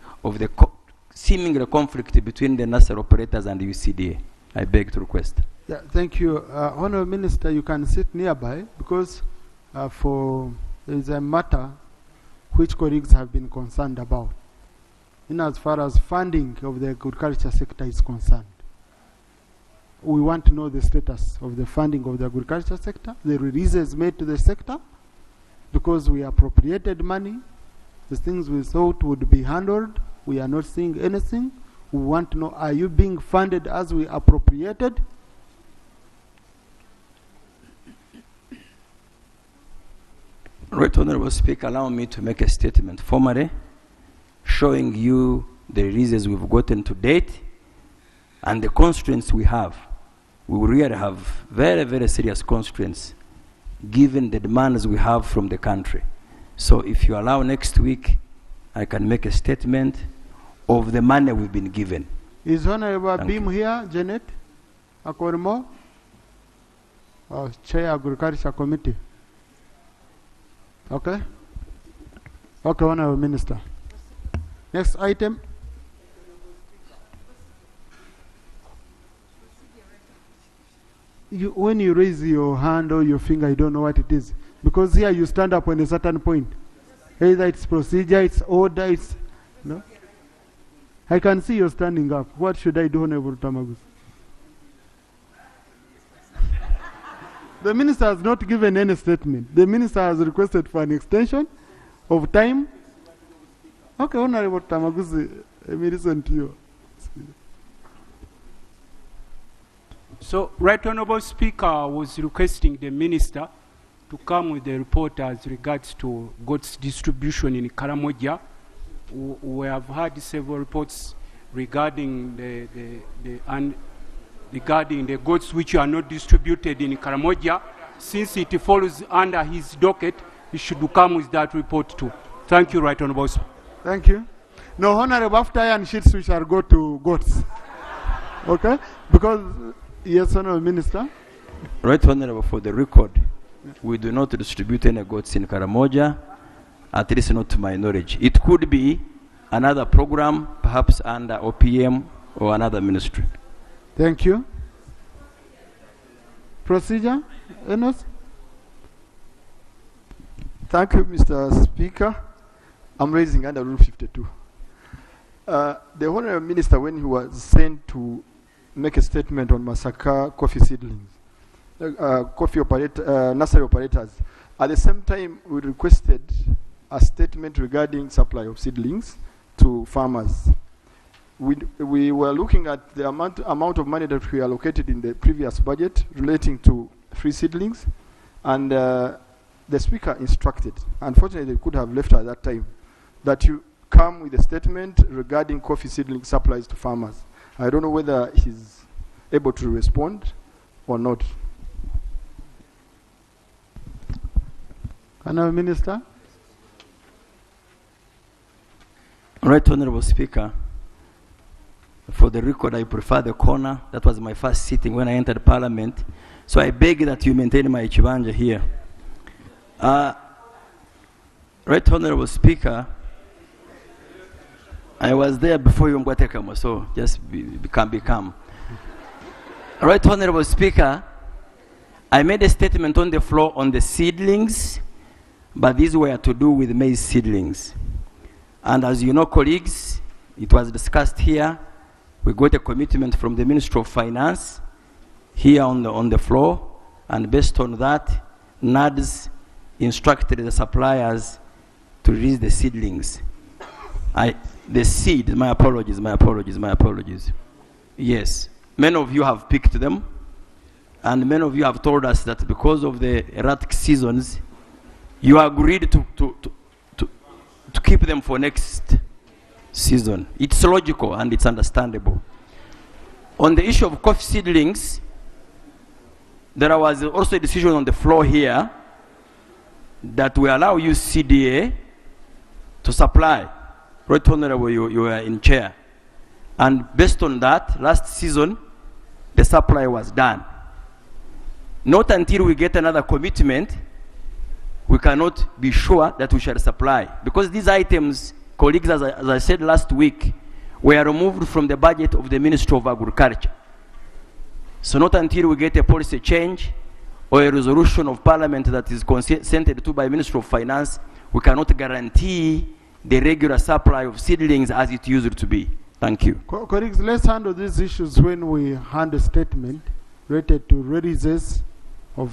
seeming conflict between the national operators and the UCDA. I beg to request. Yeah, thank you. Honorable Minister, you can sit nearby, because there is a matter which colleagues have been concerned about, in as far as funding of the agriculture sector is concerned. We want to know the status of the funding of the agriculture sector, the releases made to the sector, because we appropriated money. The things we thought would be handled, we are not seeing anything. We want to know, are you being funded as we appropriated? Right Honorable Speaker, allow me to make a statement formally showing you the releases we've gotten to date and the constraints we have. We really have very, very serious constraints given the demands we have from the country. So if you allow next week, I can make a statement of the money we've been given. Is Honorable Beam here, Janet Akormo, Chair Agriculture Committee? Okay. Okay, Honorable Minister. Next item. When you raise your hand or your finger, you don't know what it is. Because here you stand up on a certain point. Either it's procedure, it's order, it's... No? I can see you're standing up. What should I do, Honorable Tamagus? The minister has not given any statement. The minister has requested for an extension of time. Okay, Honorable Tamagus, let me listen to you. So, Right Honorable Speaker was requesting the minister to come with the report as regards to goods distribution in Karamoja. We have had several reports regarding regarding the goods which are not distributed in Karamoja. Since it falls under his docket, he should come with that report too. Thank you, Right Honorable Speaker. Thank you. No, Honorable, after iron sheets we shall go to goats. Okay? Because, yes, Honorable Minister. Right Honorable, for the record, we do not distribute any goats in Karamoja, at least not to my knowledge. It could be another program, perhaps under OPM or another ministry. Thank you. Procedure, Enos? Thank you, Mr. Speaker. I'm raising under Rule 52. The Honorable Minister, when he was sent to make a statement on Masaka coffee seedlings, nursery operators, at the same time we requested a statement regarding supply of seedlings to farmers. We were looking at the amount of money that we allocated in the previous budget relating to free seedlings, and the Speaker instructed, unfortunately they could have left at that time, that you come with a statement regarding coffee seedling supplies to farmers. I don't know whether he's able to respond or not. Honourable Minister. Right Honourable Speaker, for the record, I prefer the corner. That was my first sitting when I entered Parliament. So I beg that you maintain my chibanja here. Right Honourable Speaker, I was there before you Mbwatekamo, so just be calm. Right Honourable Speaker, I made a statement on the floor on the seedlings, but these were to do with maize seedlings. And as you know, colleagues, it was discussed here. We got a commitment from the Ministry of Finance here on the floor, and based on that, NADS instructed the suppliers to release the seedlings. The seed, my apologies. Yes, many of you have picked them, and many of you have told us that because of the erratic seasons, you agreed to keep them for next season. It's logical and it's understandable. On the issue of coffee seedlings, there was also a decision on the floor here that we allow you CDA to supply. Right Honorable, you were in chair. And based on that, last season, the supply was done. Not until we get another commitment, we cannot be sure that we shall supply. Because these items, colleagues, as I said last week, were removed from the budget of the Ministry of Agriculture. So not until we get a policy change or a resolution of Parliament that is consented to by Ministry of Finance, we cannot guarantee the regular supply of seedlings as it used to be. Thank you. Colleagues, let's handle these issues when we hand a statement related to releases of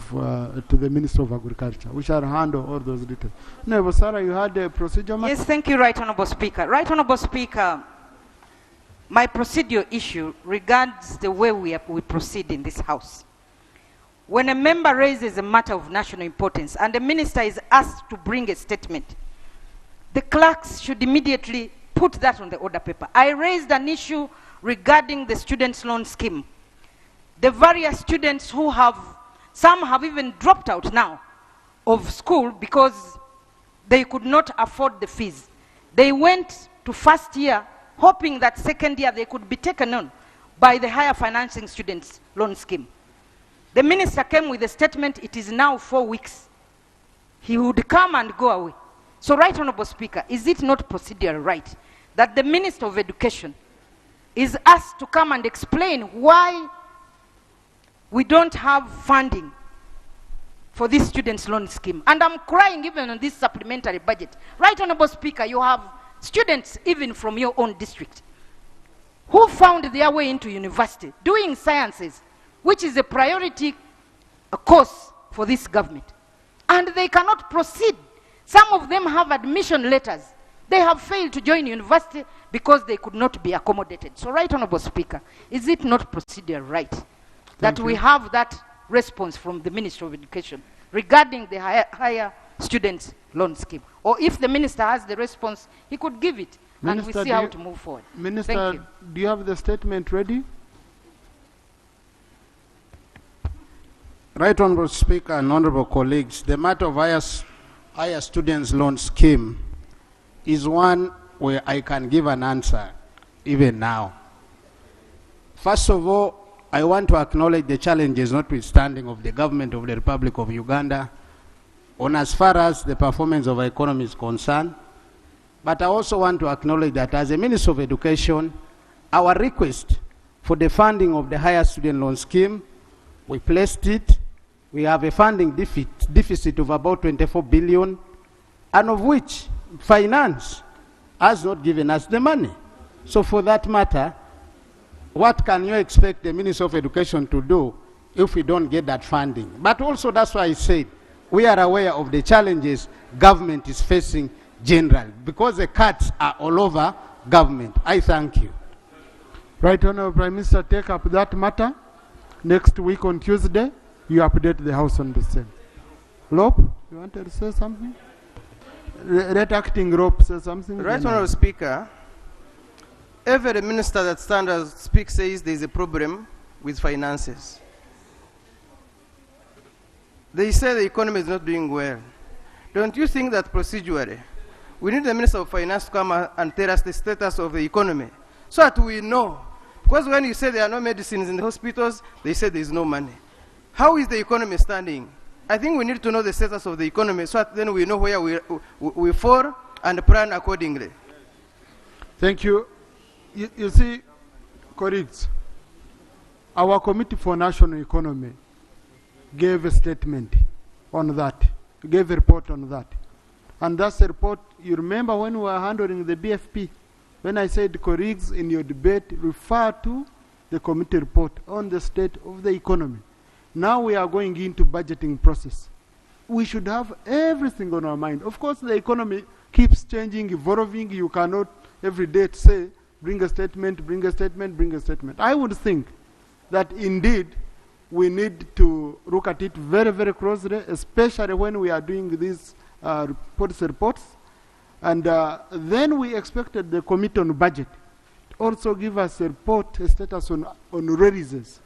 to the Minister of Agriculture. We shall handle all those details. No, Sarah, you had a procedure? Yes, thank you, Right Honourable Speaker. Right Honourable Speaker, my procedural issue regards the way we proceed in this House. When a member raises a matter of national importance and the minister is asked to bring a statement, the clerks should immediately put that on the order paper. I raised an issue regarding the students' loan scheme. The various students who some have even dropped out now of school because they could not afford the fees. They went to first year hoping that second year they could be taken on by the higher financing students loan scheme. The minister came with a statement, it is now 4 weeks. He would come and go away. So, Right Honourable Speaker, is it not procedural right that the Minister of Education is asked to come and explain why we don't have funding for this students' loan scheme? And I'm crying even on this supplementary budget. Right Honourable Speaker, you have students even from your own district who found their way into university doing sciences, which is a priority course for this government. And they cannot proceed. Some of them have admission letters. They have failed to join university because they could not be accommodated. So, Right Honourable Speaker, is it not procedural right that we have that response from the Ministry of Education regarding the higher students loan scheme? Or if the minister has the response, he could give it, and we see how to move forward. Minister, thank you. Do you have the statement ready? Right Honourable Speaker and honourable colleagues, the matter of higher students loan scheme is one where I can give an answer even now. First of all, I want to acknowledge the challenges notwithstanding of the government of the Republic of Uganda on as far as the performance of our economy is concerned. But I also want to acknowledge that as a Minister of Education, our request for the funding of the higher student loan scheme, we placed it. We have a funding deficit of about 24 billion, and of which finance has not given us the money. So for that matter, what can you expect the Minister of Education to do if we don't get that funding? But also, that's why I said, we are aware of the challenges government is facing generally, because the cuts are all over government. I thank you. Right Honourable Prime Minister, take up that matter. Next week on Tuesday, you update the House on the same. Lope, you wanted to say something? Let Acting Rope say something. Right Honourable Speaker, every minister that stands and speaks says there is a problem with finances. They say the economy is not doing well. Don't you think that procedurally we need the Minister of Finance to come and tell us the status of the economy so that we know? Because when you say there are no medicines in the hospitals, they say there is no money. How is the economy standing? I think we need to know the status of the economy so that then we know where we fall and plan accordingly. Thank you. You see, colleagues, our Committee for National Economy gave a statement on that, gave a report on that. And that's a report, you remember when we were handling the BFP, when I said, colleagues, in your debate, refer to the committee report on the state of the economy. Now we are going into budgeting process. We should have everything on our mind. Of course, the economy keeps changing, evolving. You cannot every day say, bring a statement, bring a statement, bring a statement. I would think that indeed we need to look at it very, very closely, especially when we are doing these reports. And then we expected the committee on budget to also give us a report, a status on releases.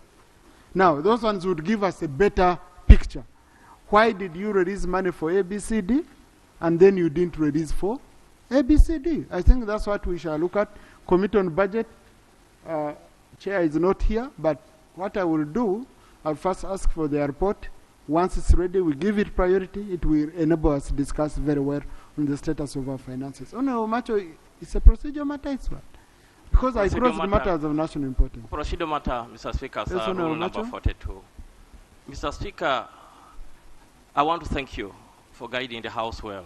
Now, those ones would give us a better picture. Why did you release money for ABCD and then you didn't release for ABCD? I think that's what we shall look at. Committee on budget, chair is not here, but what I will do, I'll first ask for the report. Once it's ready, we give it priority. It will enable us to discuss very well on the status of our finances. Oh no, matter, it's a procedure matter, it's what? Because I crossed the matters of national importance. Procedure matter, Mr. Speaker, Yes, sir, rule number 42. Mr. Speaker, I want to thank you for guiding the House well.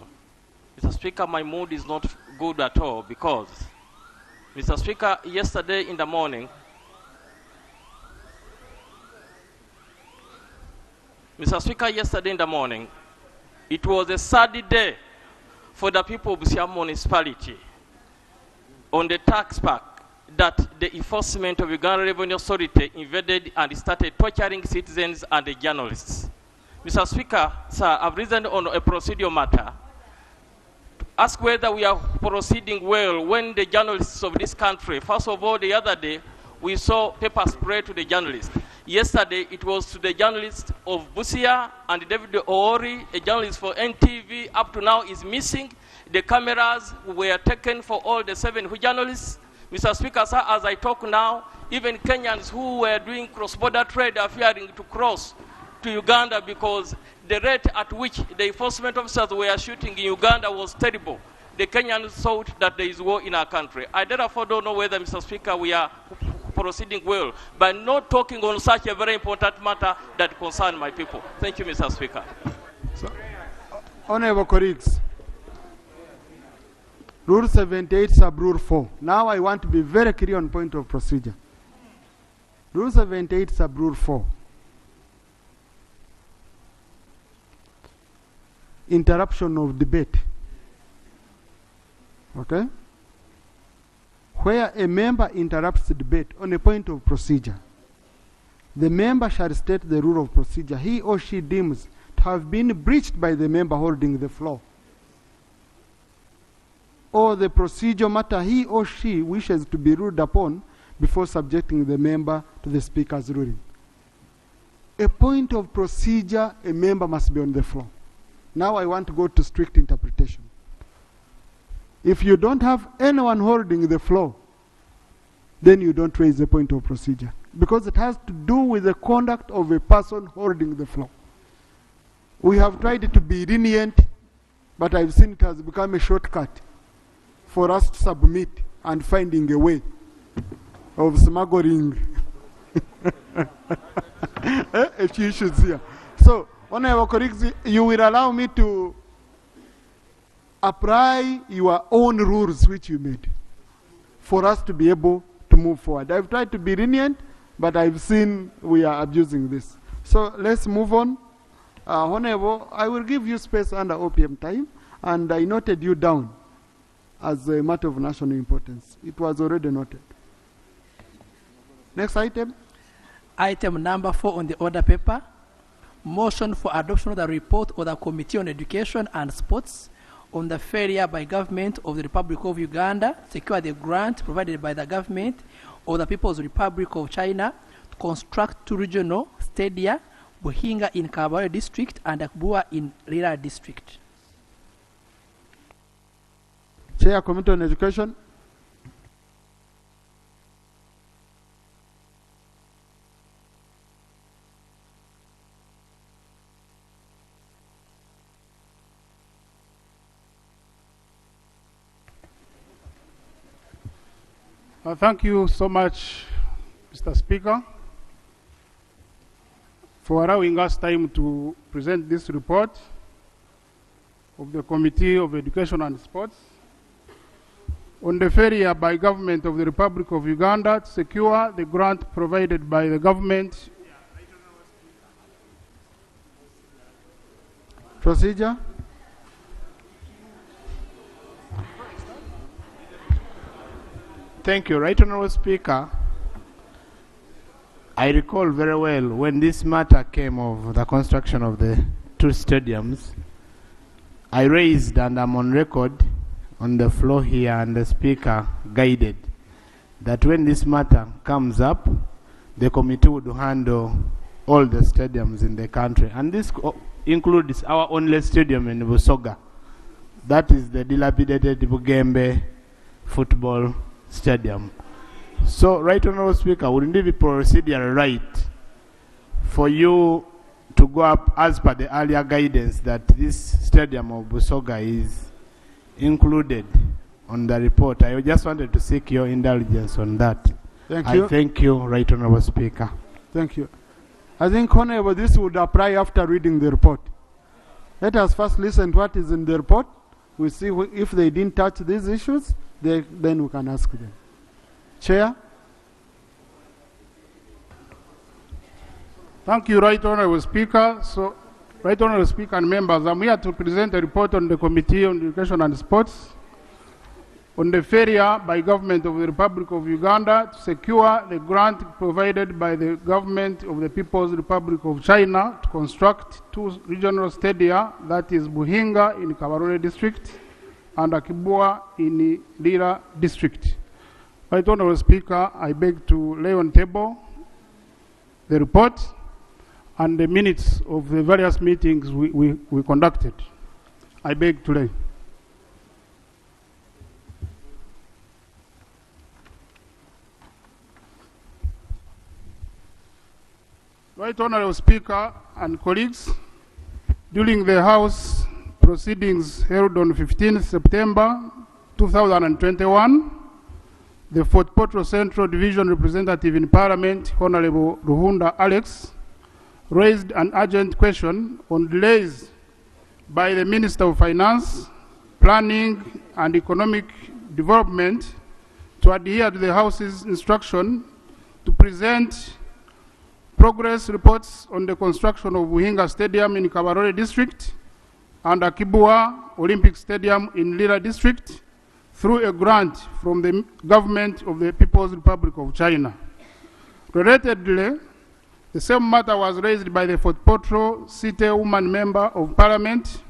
Mr. Speaker, my mood is not good at all because, Mr. Speaker, yesterday in the morning, it was a sad day for the people of Busia municipality on the tax pack that the enforcement of Uganda Revenue Authority invaded and started torturing citizens and the journalists. Mr. Speaker, sir, I've risen on a procedural matter to ask whether we are proceeding well when the journalists of this country, first of all, the other day, we saw pepper spray to the journalists. Yesterday, it was to the journalist of Busia and David Oori, a journalist for NTV, up to now is missing. The cameras were taken for all the 7 journalists. Mr. Speaker, sir, as I talk now, even Kenyans who were doing cross-border trade are fearing to cross to Uganda because the rate at which the enforcement officers were shooting in Uganda was terrible. The Kenyans thought that there is war in our country. I therefore don't know whether, Mr. Speaker, we are proceeding well by not talking on such a very important matter that concerns my people. Thank you, Mr. Speaker. So, honorable colleagues, Rule 78, Sub-Rule 4. Now I want to be very clear on point of procedure. Rule 78, Sub-Rule 4. Interruption of debate. Okay? Where a member interrupts the debate on a point of procedure, the member shall state the rule of procedure he or she deems to have been breached by the member holding the floor, or the procedure matter he or she wishes to be ruled upon before subjecting the member to the speaker's ruling. A point of procedure, a member must be on the floor. Now I want to go to strict interpretation. If you don't have anyone holding the floor, then you don't raise the point of procedure, because it has to do with the conduct of a person holding the floor. We have tried to be lenient, but I've seen it has become a shortcut for us to submit and finding a way of smuggling a few issues here. So, honorable colleagues, you will allow me to apply your own rules which you made for us to be able to move forward. I've tried to be lenient, but I've seen we are abusing this. So let's move on. Honorable, I will give you space under OPM time, and I noted you down as a matter of national importance. It was already noted. Next item. Item number 4 on the order paper. Motion for adoption of the report of the Committee on Education and Sports on the failure by government of the Republic of Uganda to secure the grant provided by the government of the People's Republic of China to construct 2 regional stadia, Buhinga in Kabale district and Akbua in Lira district. Chair, Committee on Education. Thank you so much, Mr. Speaker. for allowing us time to present this report of the Committee of Education and Sports on the failure by government of the Republic of Uganda to secure the grant provided by the government. Procedure. Thank you, Right Honourable Speaker. I recall very well when this matter came of the construction of the two stadiums, I raised, and I'm on record on the floor here, and the Speaker guided that when this matter comes up, the committee would handle all the stadiums in the country. And this includes our only stadium in Busoga. That is the dilapidated Bugembe football stadium. So, Right Honourable Speaker, wouldn't it be procedural right for you to go up as per the earlier guidance that this stadium of Busoga is included on the report? I just wanted to seek your indulgence on that. Thank you. I thank you, Right Honourable Speaker. Thank you. I think, Honourable, this would apply after reading the report. Let us first listen to what is in the report. We see if they didn't touch these issues, then we can ask them. Chair. Thank you, Right Honourable Speaker. So, Right Honourable Speaker and members, I'm here to present a report on the Committee on Education and Sports on the failure by government of the Republic of Uganda to secure the grant provided by the government of the People's Republic of China to construct two regional stadia, that is Buhinga in Kabarole District and Akibua in Lira District. Right Honourable Speaker, I beg to lay on table the report and the minutes of the various meetings we conducted. I beg to lay. Right Honourable Speaker and colleagues, during the House proceedings held on 15 September 2021, the Fort Portal Central Division representative in Parliament, Honourable Ruhunda Alex, raised an urgent question on delays by the Minister of Finance, Planning and Economic Development to adhere to the House's instruction to present progress reports on the construction of Buhinga Stadium in Kabarole District and Akibua Olympic Stadium in Lira District through a grant from the government of the People's Republic of China. Relatedly, the same matter was raised by the Fort Portal City Woman Member of Parliament,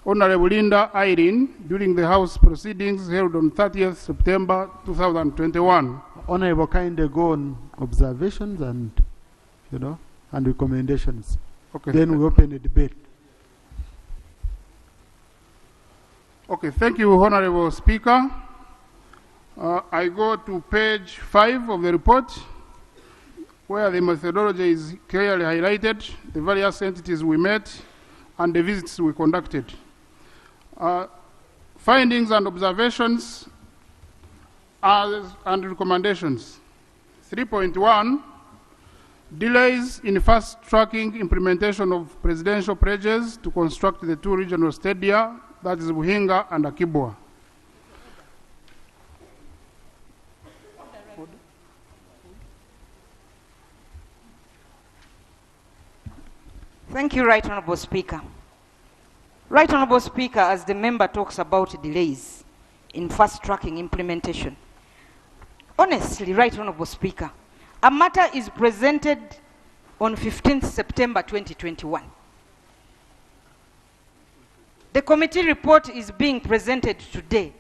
Honourable Linda Irene, during the House proceedings held on 30th September 2021. Honourable, kindly go on observations and, and recommendations. Okay. Then we open a debate. Okay, thank you, Honourable Speaker. I go to page 5 of the report, where the methodology is clearly highlighted, the various entities we met, and the visits we conducted. Findings and observations and recommendations. 3.1, delays in fast-tracking implementation of presidential pledges to construct the two regional stadia, that is Buhinga and Akibua. Thank you, Right Honourable Speaker. Right Honourable Speaker, as the member talks about delays in fast-tracking implementation, honestly, Right Honourable Speaker, a matter is presented on 15th September 2021. The committee report is being presented today,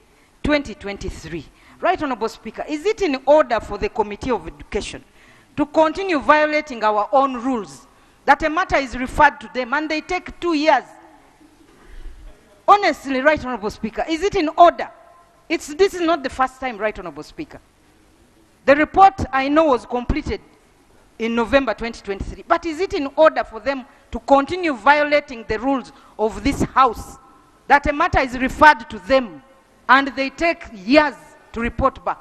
2023. Right Honourable Speaker, is it in order for the Committee of Education to continue violating our own rules, that a matter is referred to them and they take 2 years? Honestly, Right Honourable Speaker, is it in order? This is not the first time, Right Honourable Speaker. The report, I know, was completed in November 2023, but is it in order for them to continue violating the rules of this House, that a matter is referred to them and they take years to report back?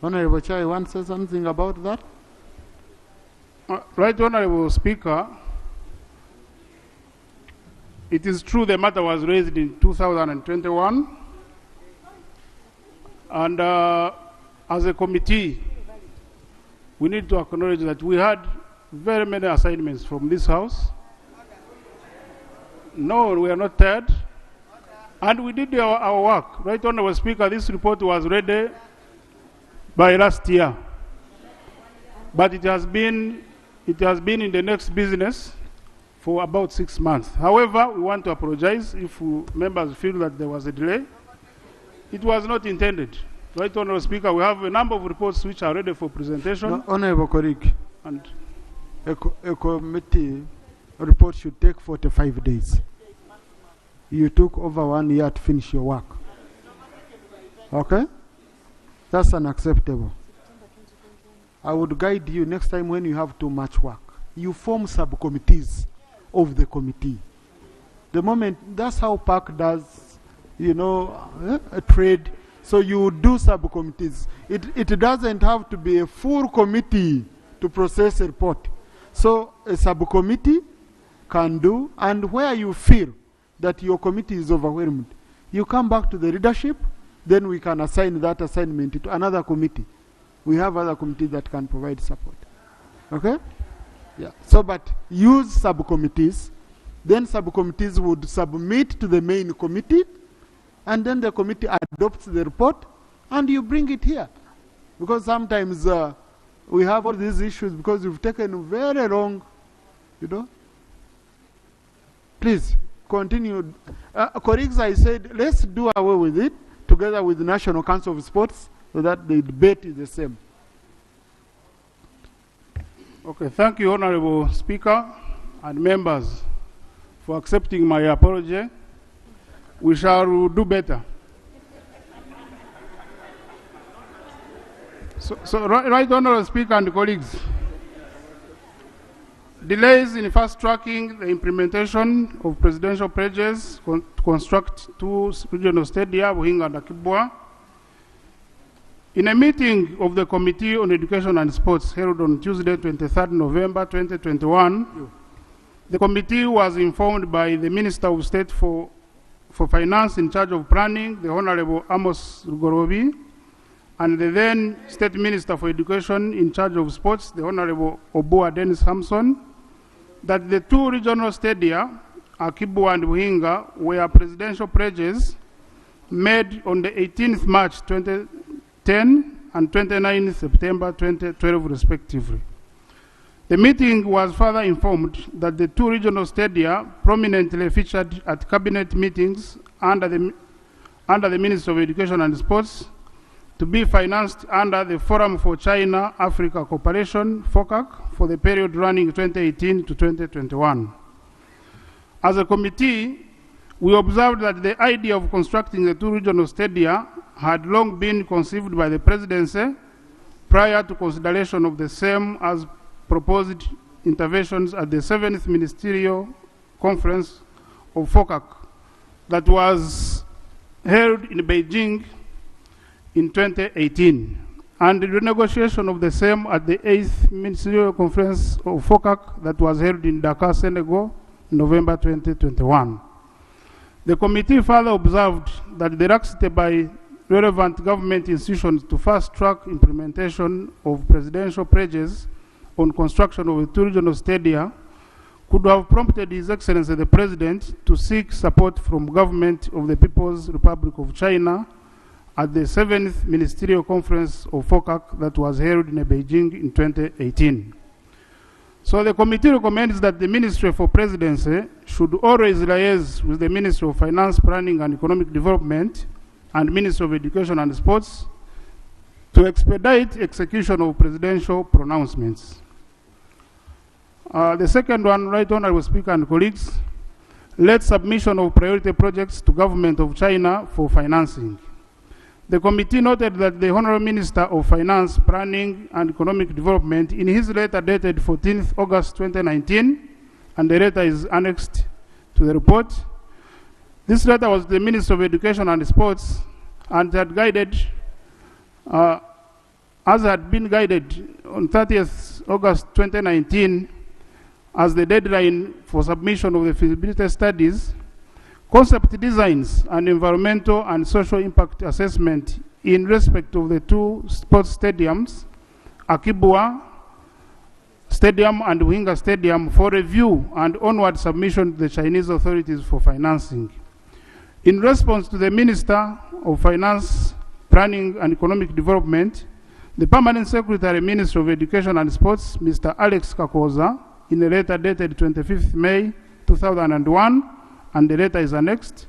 Honorable Chair, you want to say something about that? Right Honorable Speaker, it is true the matter was raised in 2021, and as a committee, we need to acknowledge that we had very many assignments from this House. No, we are not tired. And we did our work. Right Honorable Speaker, this report was ready by last year. But it has been in the next business for about 6 months. However, we want to apologize if members feel that there was a delay. It was not intended. Right Honorable Speaker, we have a number of reports which are ready for presentation. No, Honorable colleague, and a committee report should take 45 days. You took over 1 year to finish your work. Okay? That's unacceptable. I would guide you next time when you have too much work. You form subcommittees of the committee. The moment, that's how PAC does, a trade. So you do subcommittees. It doesn't have to be a full committee to process a report. So a subcommittee can do, and where you feel that your committee is overwhelmed, you come back to the leadership, then we can assign that assignment to another committee. We have other committees that can provide support. Okay? Yeah. So, but use subcommittees, then subcommittees would submit to the main committee, and then the committee adopts the report, and you bring it here. Because sometimes we have all these issues because you've taken very long, Please, continue. Colleagues, I said, let's do away with it together with the National Council of Sports so that the debate is the same. Okay, thank you, Honorable Speaker and members, for accepting my apology. We shall do better. So right Honorable Speaker and colleagues, delays in fast-tracking the implementation of presidential pledges to construct 2 regional stadia, Buhinga and Akibwa. In a meeting of the Committee on Education and Sports held on Tuesday, 23rd November 2021, the committee was informed by the Minister of State for Finance in charge of planning, the Honorable Amos Rugorobi, and the then State Minister for Education in charge of sports, the Honorable Oboa Dennis Hampson, that the 2 regional stadia, Akibwa and Buhinga, were presidential pledges made on the 18th March 2010 and 29th September 2012 respectively. The meeting was further informed that the 2 regional stadia prominently featured at cabinet meetings under the Ministry of Education and Sports to be financed under the Forum for China-Africa Cooperation, FOCAC, for the period running 2018 to 2021. As a committee, we observed that the idea of constructing the 2 regional stadia had long been conceived by the Presidency prior to consideration of the same as proposed interventions at the 7th Ministerial Conference of FOCAC that was held in Beijing in 2018, and the renegotiation of the same at the 8th Ministerial Conference of FOCAC that was held in Dakar, Senegal, in November 2021. The committee further observed that the laxity by relevant government institutions to fast-track implementation of presidential pledges on construction of a 2 regional stadia could have prompted His Excellency the President to seek support from Government of the People's Republic of China at the 7th Ministerial Conference of FOCAC that was held in Beijing in 2018. So the committee recommends that the Ministry for Presidency should always liaise with the Ministry of Finance, Planning and Economic Development and Ministry of Education and Sports to expedite execution of presidential pronouncements. The second one, Right Honorable Speaker and colleagues, led submission of priority projects to Government of China for financing. The committee noted that the Honorable Minister of Finance, Planning and Economic Development, in his letter dated 14th August 2019, and the letter is annexed to the report, this letter was the Minister of Education and Sports and had guided as had been guided on 30th August 2019 as the deadline for submission of the feasibility studies, concept designs and environmental and social impact assessment in respect of the two sports stadiums, Akibwa Stadium and Winga Stadium, for review and onward submission to the Chinese authorities for financing. In response to the Minister of Finance, Planning and Economic Development, the Permanent Secretary, Ministry of Education and Sports, Mr. Alex Kakoza, in a letter dated 25th May 2001, and the letter is annexed,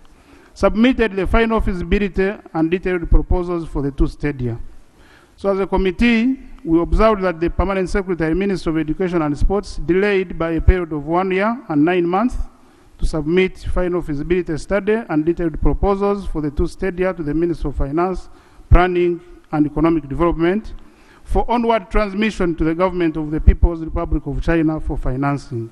submitted the final feasibility and detailed proposals for the two stadia. So as a committee, we observed that the Permanent Secretary, Minister of Education and Sports, delayed by a period of 1 year and 9 months to submit final feasibility study and detailed proposals for the two stadia to the Minister of Finance, Planning and Economic Development for onward transmission to the government of the People's Republic of China for financing.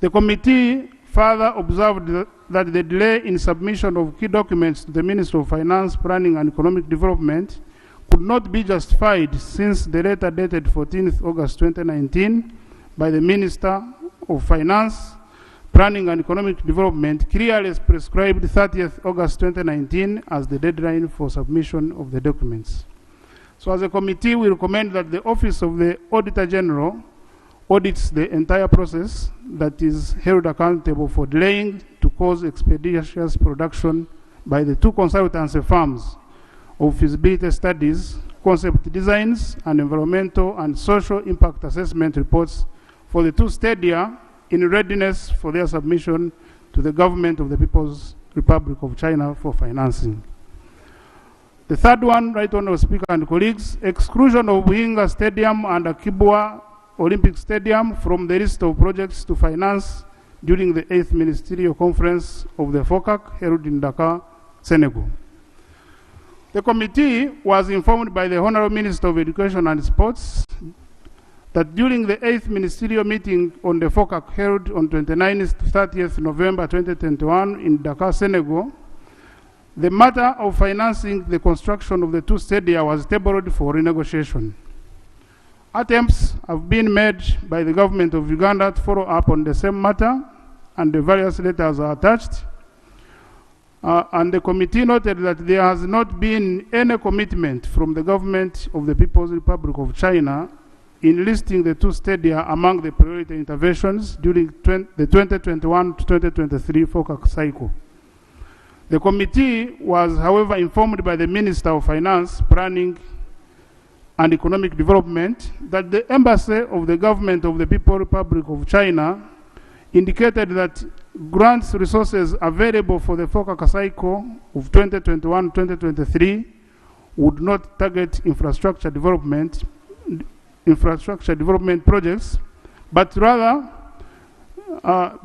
The committee further observed that the delay in submission of key documents to the Minister of Finance, Planning and Economic Development could not be justified since the letter dated 14th August 2019 by the Minister of Finance, Planning and Economic Development clearly prescribed 30th August 2019 as the deadline for submission of the documents. So as a committee, we recommend that the Office of the Auditor General audits the entire process that is held accountable for delaying to cause expeditious production by the two consultancy firms of feasibility studies, concept designs, and environmental and social impact assessment reports for the two stadia in readiness for their submission to the government of the People's Republic of China for financing. The third one, Right Honourable Speaker and colleagues, exclusion of Winga Stadium and Akibwa Olympic Stadium from the list of projects to finance during the 8th Ministerial Conference of the FOCAC held in Dakar, Senegal. The committee was informed by the Honourable Minister of Education and Sports that during the 8th Ministerial meeting on the FOCAC held on 29th to 30th November 2021 in Dakar, Senegal, the matter of financing the construction of the two stadia was tabled for renegotiation. Attempts have been made by the government of Uganda to follow up on the same matter, and the various letters are attached. And the committee noted that there has not been any commitment from the government of the People's Republic of China in listing the two stadia among the priority interventions during the 2021 to 2023 FOCAC cycle. The committee was, however, informed by the Minister of Finance, Planning and Economic Development that the Embassy of the Government of the People's Republic of China indicated that grants resources available for the FOCAC cycle of 2021-2023 would not target infrastructure development projects, but rather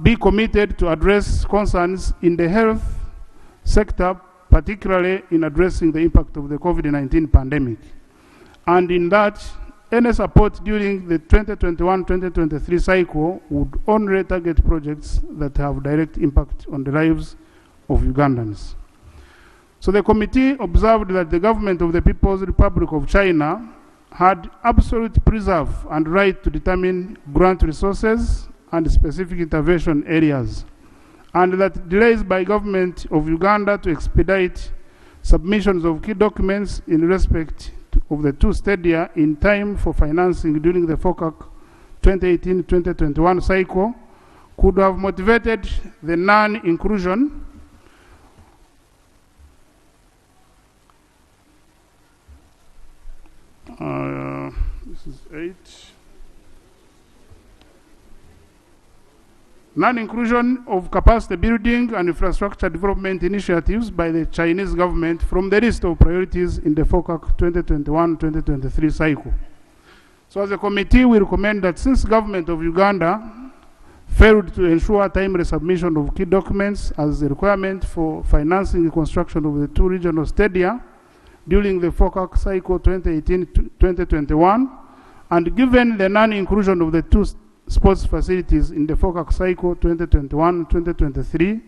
be committed to address concerns in the health sector, particularly in addressing the impact of the COVID-19 pandemic. And in that, any support during the 2021-2023 cycle would only target projects that have direct impact on the lives of Ugandans. So the committee observed that the government of the People's Republic of China had absolute preserve and right to determine grant resources and specific intervention areas, and that delays by government of Uganda to expedite submissions of key documents in respect of the two stadia in time for financing during the FOCAC 2018-2021 cycle could have motivated the non-inclusion this is 8. Non-inclusion of capacity building and infrastructure development initiatives by the Chinese government from the list of priorities in the FOCAC 2021-2023 cycle. So as a committee, we recommend that since government of Uganda failed to ensure timely submission of key documents as a requirement for financing the construction of the two regional stadia during the FOCAC cycle 2018-2021, and given the non-inclusion of the two sports facilities in the FOCAC cycle 2021-2023,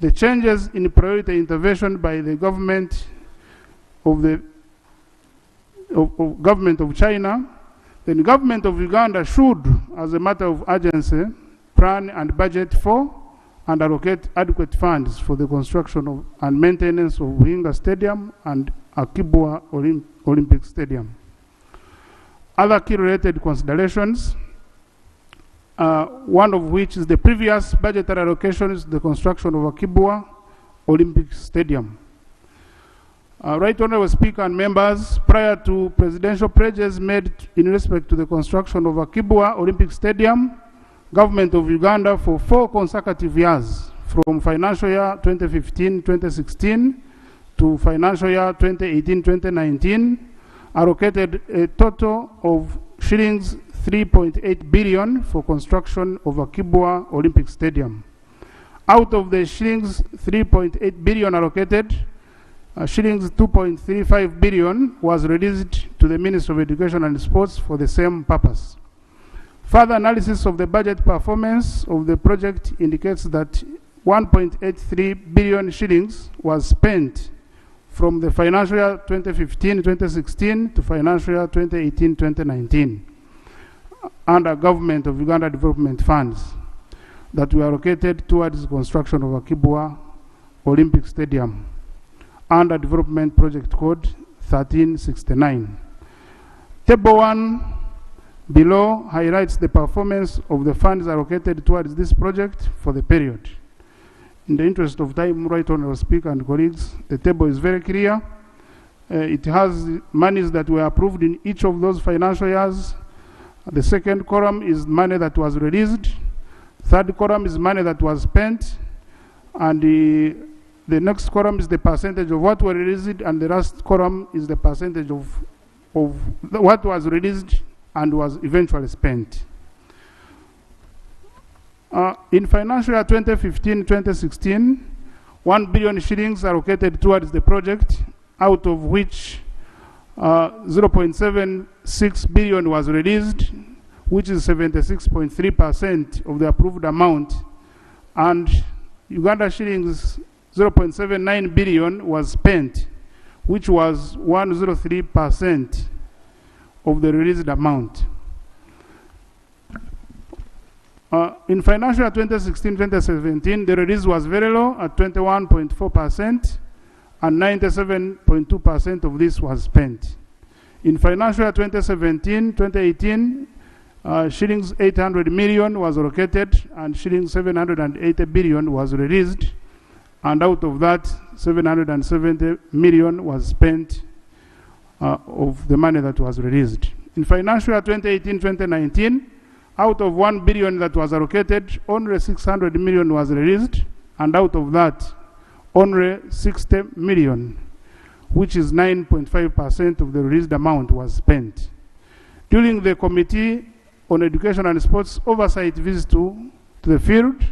the changes in priority intervention by the government of the of government of China, then government of Uganda should, as a matter of urgency, plan and budget for and allocate adequate funds for the construction of and maintenance of Buhinga Stadium and Akibwa Olympic Stadium. Other key related considerations, one of which is the previous budgetary allocations, the construction of Akibwa Olympic Stadium. Right Honorable Speaker and members, prior to presidential pledges made in respect to the construction of Akibwa Olympic Stadium, Government of Uganda for 4 consecutive years, from financial year 2015-2016 to financial year 2018-2019, allocated a total of shillings 3.8 billion for construction of Akibwa Olympic Stadium. Out of the shillings 3.8 billion allocated, shillings 2.35 billion was released to the Ministry of Education and Sports for the same purpose. Further analysis of the budget performance of the project indicates that 1.83 billion shillings was spent from the financial year 2015-2016 to financial year 2018-2019 under Government of Uganda Development Funds that were allocated towards the construction of Akibwa Olympic Stadium under Development Project Code 1369. Table 1 below highlights the performance of the funds allocated towards this project for the period. In the interest of time, Right Honorable Speaker and colleagues, the table is very clear. It has monies that were approved in each of those financial years. The second column is money that was released. Third column is money that was spent. And the next column is the percentage of what was released, and the last column is the percentage of what was released and was eventually spent. In financial year 2015-2016, 1 billion shillings allocated towards the project, out of which 0.76 billion was released, which is 76.3% of the approved amount, and Uganda shillings 0.79 billion was spent, which was 103% of the released amount. In financial year 2016-2017, the release was very low at 21.4%, and 97.2% of this was spent. In financial year 2017-2018, shillings 800 million was allocated, and shillings 780 billion was released, and out of that, 770 million was spent of the money that was released. In financial year 2018-2019, out of 1 billion that was allocated, only 600 million was released, and out of that, only 60 million, which is 9.5% of the released amount, was spent. During the Committee on Education and Sports oversight visit to the field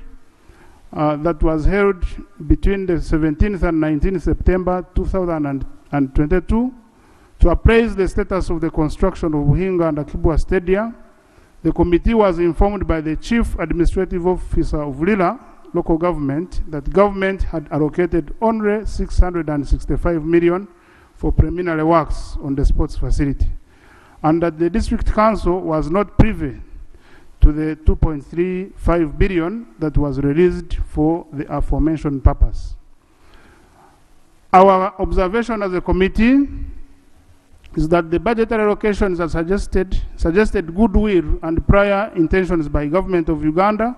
that was held between the 17th and 19th September 2022, to appraise the status of the construction of Buhinga and Akibwa Stadium, the committee was informed by the Chief Administrative Officer of Lila local government that government had allocated only 665 million for preliminary works on the sports facility, and that the District Council was not privy to the 2.35 billion that was released for the aforementioned purpose. Our observation as a committee is that the budgetary allocations are suggested goodwill and prior intentions by government of Uganda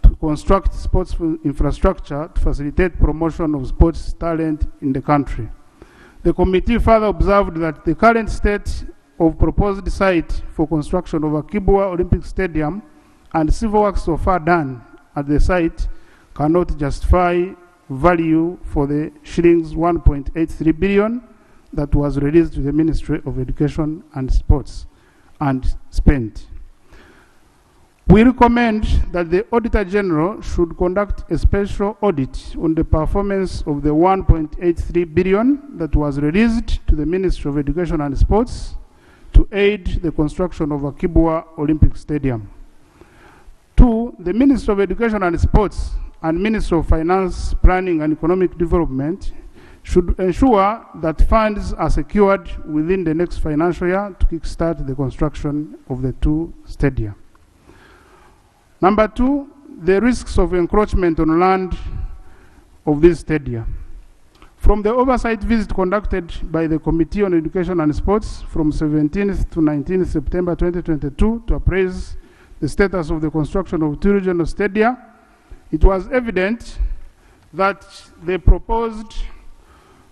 to construct sports infrastructure to facilitate promotion of sports talent in the country. The committee further observed that the current state of proposed site for construction of Akibwa Olympic Stadium and civil works so far done at the site cannot justify value for the shillings 1.83 billion that was released to the Ministry of Education and Sports and spent. We recommend that the Auditor General should conduct a special audit on the performance of the 1.83 billion that was released to the Ministry of Education and Sports to aid the construction of Akibwa Olympic Stadium. 2, the Ministry of Education and Sports and Ministry of Finance, Planning and Economic Development should ensure that funds are secured within the next financial year to kickstart the construction of the two stadia. Number two, the risks of encroachment on land of these stadia. From the oversight visit conducted by the Committee on Education and Sports from 17th to 19th September 2022 to appraise the status of the construction of two regional stadia, it was evident that the proposed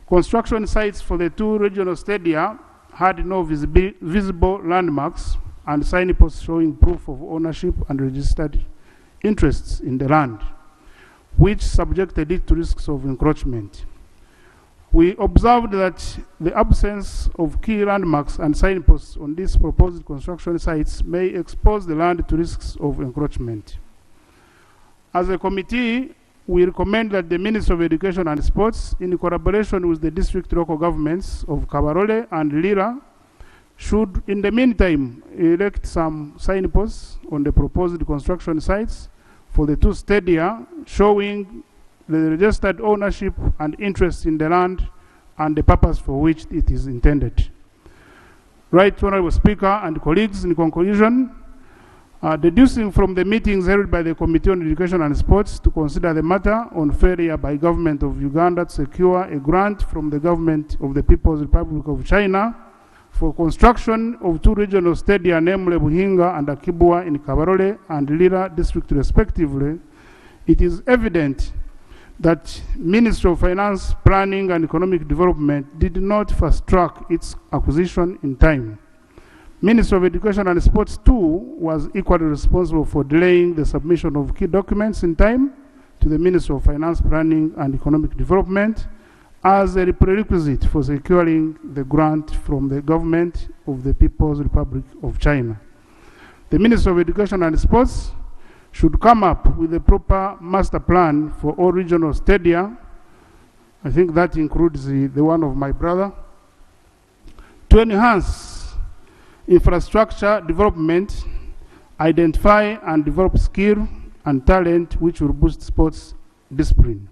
construction sites for the two regional stadia had no visible landmarks and signposts showing proof of ownership and registered interests in the land, which subjected it to risks of encroachment. We observed that the absence of key landmarks and signposts on these proposed construction sites may expose the land to risks of encroachment. As a committee, we recommend that the Ministry of Education and Sports, in collaboration with the district local governments of Kabarole and Lira, should, in the meantime, erect some signposts on the proposed construction sites for the two stadia, showing the registered ownership and interest in the land and the purpose for which it is intended. Right, Honorable Speaker and colleagues, in conclusion, deducing from the meetings held by the Committee on Education and Sports to consider the matter on failure by government of Uganda to secure a grant from the government of the People's Republic of China for construction of two regional stadia, namely Buhinga and Akibua in Kabarole and Lira district respectively, it is evident that Ministry of Finance, Planning and Economic Development did not fast-track its acquisition in time. Ministry of Education and Sports too was equally responsible for delaying the submission of key documents in time to the Ministry of Finance, Planning and Economic Development as a prerequisite for securing the grant from the government of the People's Republic of China. The Ministry of Education and Sports should come up with a proper master plan for all regional stadia. I think that includes the one of my brother, to enhance infrastructure development, identify and develop skill and talent which will boost sports discipline.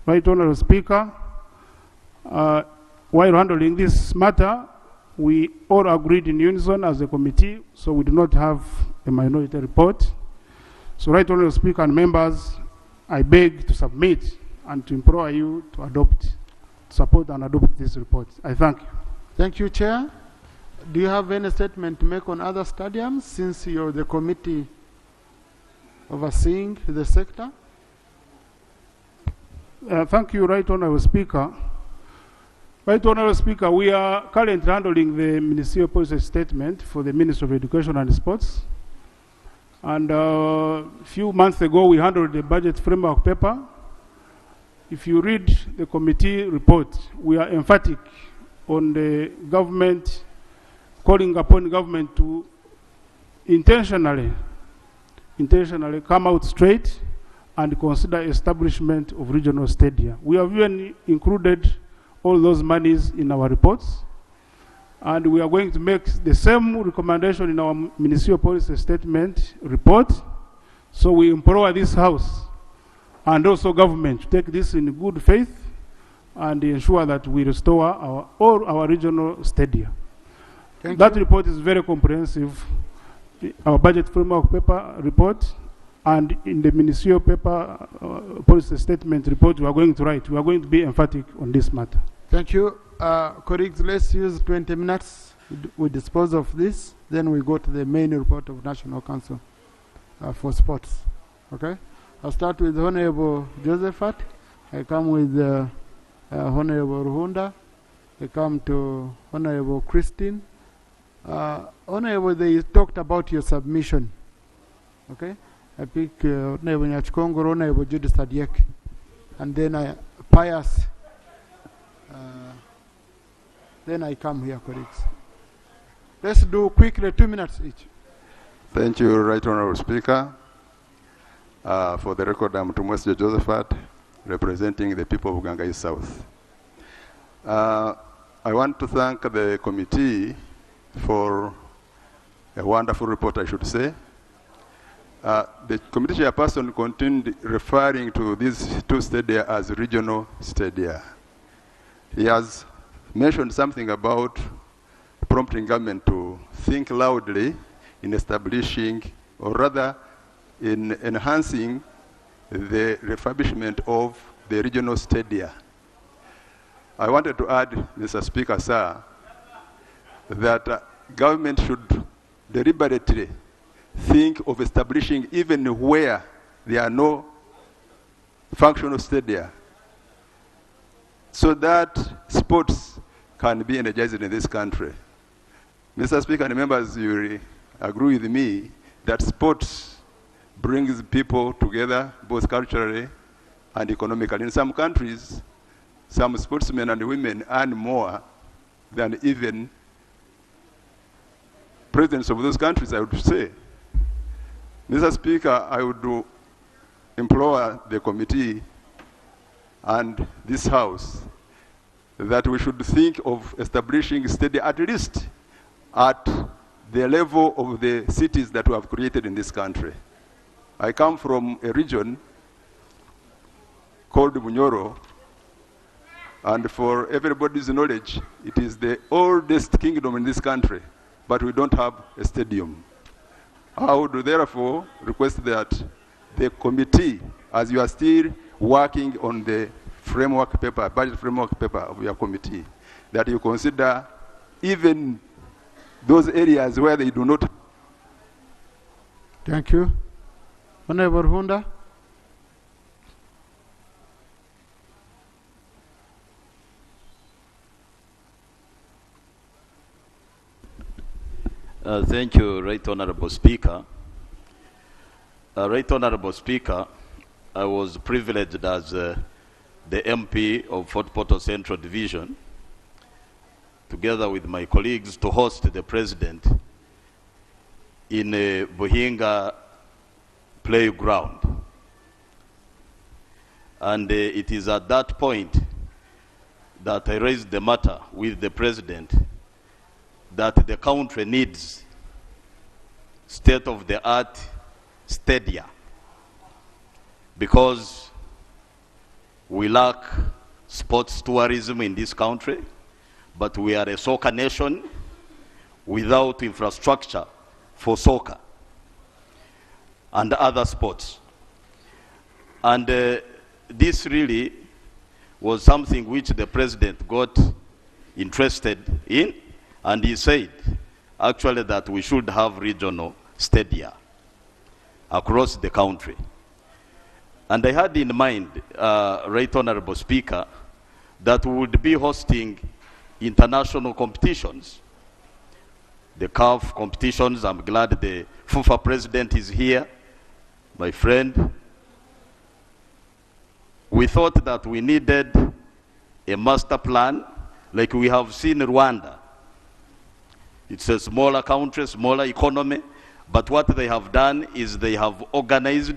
Right, Honorable Speaker, while handling this matter, we all agreed in unison as a committee, so we do not have a minority report. So, Right, Honorable Speaker and members, I beg to submit and to implore you to adopt, support and adopt this report. I thank you. Thank you, Chair. Do you have any statement to make on other stadiums, since you're the committee overseeing the sector? Thank you, Right Honorable Speaker. Right Honorable Speaker, we are currently handling the ministerial policy statement for the Ministry of Education and Sports. And a few months ago, we handled the budget framework paper. If you read the committee report, we are emphatic on the government, calling upon government to intentionally come out straight and consider establishment of regional stadia. We have even included all those monies in our reports, and we are going to make the same recommendation in our ministerial policy statement report. So we implore this House and also government to take this in good faith and ensure that we restore all our regional stadia. That report is very comprehensive. Our budget framework paper report and in the ministerial paper policy statement report we are going to write. We are going to be emphatic on this matter. Thank you. Colleagues, let's use 20 minutes. We dispose of this. Then we go to the main report of National Council for Sports. Okay? I'll start with Honorable Josephat. I come with Honorable Ruhunda. I come to Honorable Christine. Honorable, they talked about your submission. Okay? I pick Honorable Nyachkongo, Honorable Judith Adiek, and then Pius. Then I come here, colleagues. Let's do quickly 2 minutes each. Thank you, Right Honorable Speaker. For the record, I'm Tumwesje Josephat, representing the people of Uganda East South. I want to thank the committee for a wonderful report, I should say. The committee chairperson continued referring to these two stadia as regional stadia. He has mentioned something about prompting government to think loudly in establishing, or rather in enhancing the refurbishment of the regional stadia. I wanted to add, Mr. Speaker, sir, that government should deliberately think of establishing even where there are no functional stadia, so that sports can be energized in this country. Mr. Speaker and members, you agree with me that sports brings people together both culturally and economically. In some countries, some sportsmen and women earn more than even presidents of those countries, I would say. Mr. Speaker, I would implore the committee and this House that we should think of establishing stadia at least at the level of the cities that we have created in this country. I come from a region called Bunyoro, and for everybody's knowledge, it is the oldest kingdom in this country, but we don't have a stadium. I would therefore request that the committee, as you are still working on the framework paper, budget framework paper of your committee, that you consider even those areas where they do not. Thank you. Honorable Hunda. Thank you, Right Honorable Speaker. Right Honorable Speaker, I was privileged as the MP of Fort Portal Central Division, together with my colleagues, to host the President in a Buhinga playground. And it is at that point that I raised the matter with the President that the country needs state-of-the-art stadia, because we lack sports tourism in this country, but we are a soccer nation without infrastructure for soccer and other sports. And this really was something which the President got interested in, and he said actually that we should have regional stadia across the country. And I had in mind, Right Honorable Speaker, that we would be hosting international competitions, the CAF competitions. I'm glad the FIFA President is here, my friend. We thought that we needed a master plan like we have seen in Rwanda. It's a smaller country, smaller economy, but what they have done is they have organized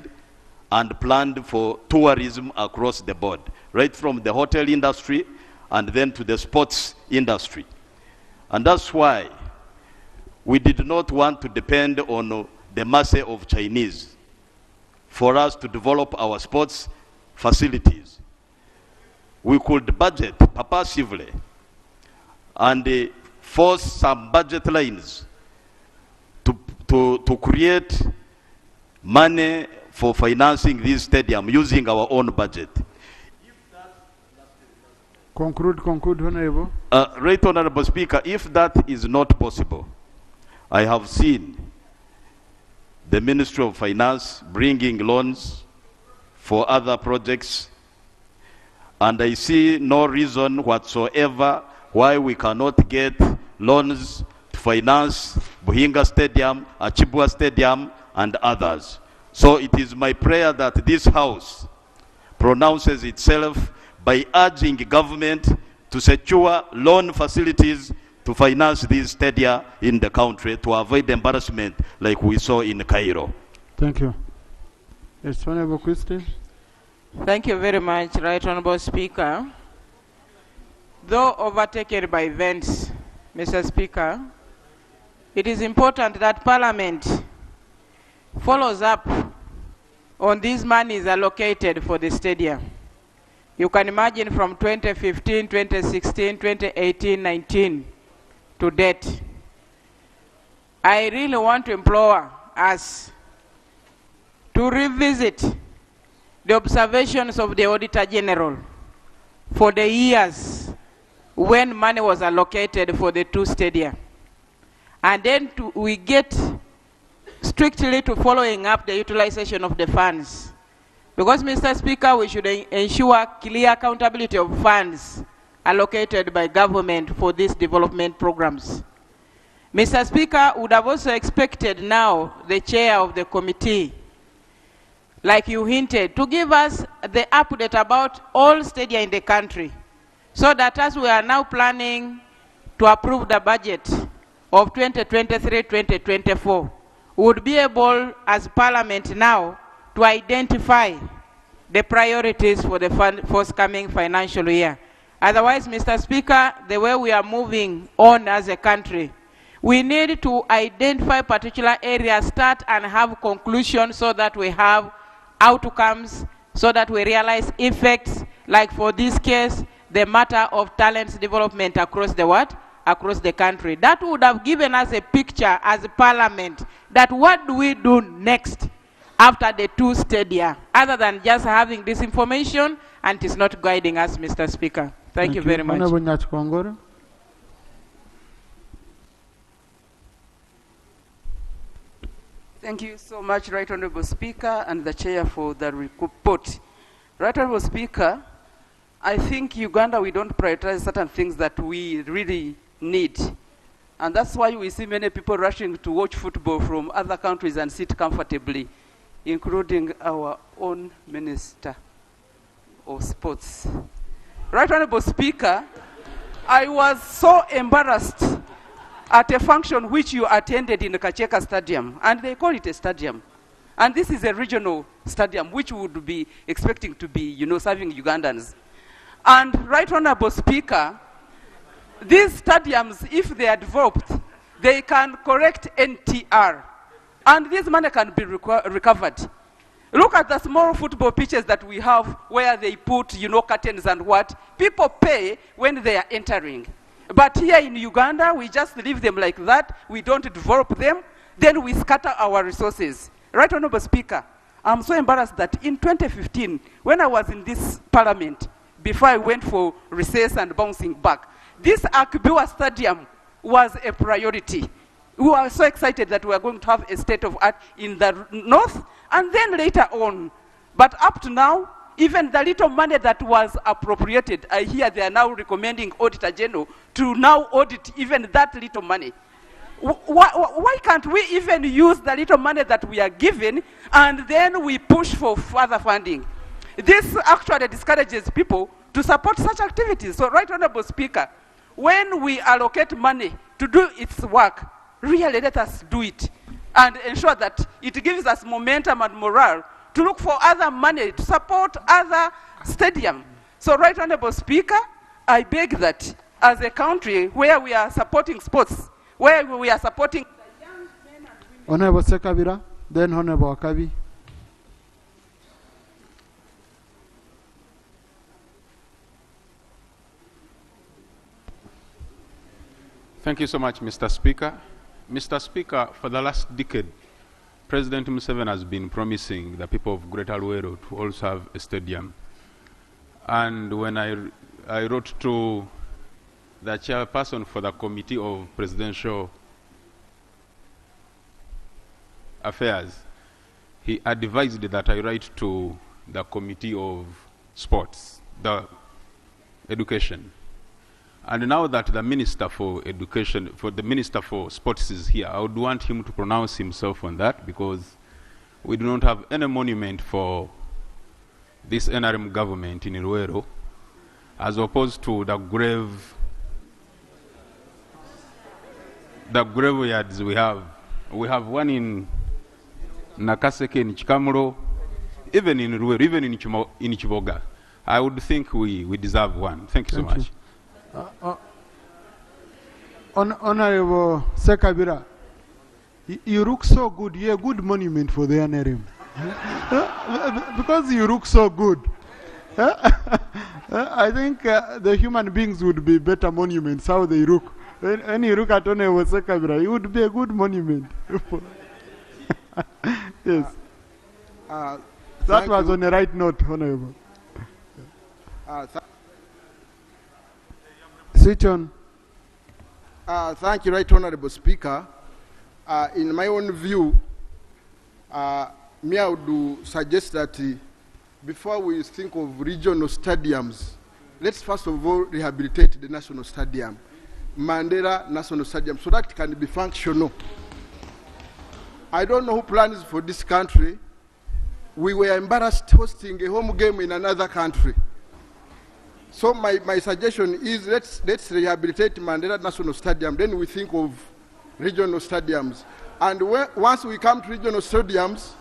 and planned for tourism across the board, right from the hotel industry and then to the sports industry. And that's why we did not want to depend on the mercy of Chinese for us to develop our sports facilities. We could budget purposively and force some budget lines to create money for financing this stadium using our own budget. Conclude, Honorable. Right Honorable Speaker, if that is not possible, I have seen the Ministry of Finance bringing loans for other projects, and I see no reason whatsoever why we cannot get loans to finance Buhinga Stadium, Achibwa Stadium, and others. So it is my prayer that this House pronounces itself by urging government to secure loan facilities to finance these stadia in the country to avoid embarrassment like we saw in Cairo. Thank you. Yes, Honorable Christie. Thank you very much, Right Honorable Speaker. Though overtaken by events, Mr. Speaker, it is important that Parliament follows up on these monies allocated for the stadium. You can imagine from 2015, 2016, 2018, 19 to date. I really want to implore us to revisit the observations of the Auditor General for the years when money was allocated for the two stadia. And then we get strictly to following up the utilization of the funds. Because, Mr. Speaker, we should ensure clear accountability of funds allocated by government for these development programs. Mr. Speaker, would have also expected now the chair of the committee, like you hinted, to give us the update about all stadia in the country, so that as we are now planning to approve the budget of 2023-2024, we would be able, as Parliament now, to identify the priorities for the forthcoming financial year. Otherwise, Mr. Speaker, the way we are moving on as a country, we need to identify particular areas, start and have conclusions so that we have outcomes, so that we realize effects, like for this case, the matter of talent development across the world, across the country. That would have given us a picture as a Parliament that what do we do next after the two stadia, other than just having this information and it is not guiding us, Mr. Speaker. Thank you very much. Honorable Nyachkongoro. Thank you so much, Right Honorable Speaker and the Chair for the report. Right Honorable Speaker, I think Uganda, we don't prioritize certain things that we really need. And that's why we see many people rushing to watch football from other countries and sit comfortably, including our own Minister of Sports. Right Honorable Speaker, I was so embarrassed at a function which you attended in the Kacheka Stadium, and they call it a stadium. And this is a regional stadium, which would be expecting to be, serving Ugandans. And Right Honorable Speaker, these stadiums, if they are developed, they can correct NTR, and this money can be recovered. Look at the small football pitches that we have where they put, curtains and what. People pay when they are entering. But here in Uganda, we just leave them like that. We don't develop them. Then we scatter our resources. Right Honorable Speaker, I'm so embarrassed that in 2015, when I was in this Parliament, before I went for recess and bouncing back, this Akbiwa Stadium was a priority. We were so excited that we were going to have a state of art in the north, and then later on. But up to now, even the little money that was appropriated, I hear they are now recommending Auditor General to now audit even that little money. Why can't we even use the little money that we are given and then we push for further funding? This actually discourages people to support such activities. So, Right Honorable Speaker, when we allocate money to do its work, really let us do it and ensure that it gives us momentum and morale to look for other money to support other stadiums. So, Right Honorable Speaker, I beg that as a country where we are supporting sports, where we are supporting the young men and women. Honorable Sekabira, then Honorable Akabi. Thank you so much, Mr. Speaker. Mr. Speaker, for the last decade, President Museveni has been promising the people of Greater Luero to also have a stadium. And when I wrote to the chairperson for the Committee of Presidential Affairs, he advised that I write to the Committee of Sports, the Education. And now that the Minister for Education, the Minister for Sports is here, I would want him to pronounce himself on that, because we do not have any monument for this NRM government in Luero, as opposed to the graveyards we have. We have one in Nakaseke, in Chikamuro, even in Luero, even in Chiboga. I would think we deserve one. Thank you so much. Honorable Sekabira, you look so good. You're a good monument for the NRM. Because you look so good. I think the human beings would be better monuments, how they look. When you look at Honorable Sekabira, it would be a good monument. Yes. That was on the right note, Honorable. Switch on. Thank you, Right Honorable Speaker. In my own view, me I would suggest that before we think of regional stadiums, let's first of all rehabilitate the national stadium, Mandela National Stadium, so that it can be functional. I don't know who plans for this country. We were embarrassed hosting a home game in another country. So my suggestion is let's rehabilitate Mandela National Stadium, then we think of regional stadiums. And once we come to regional stadiums,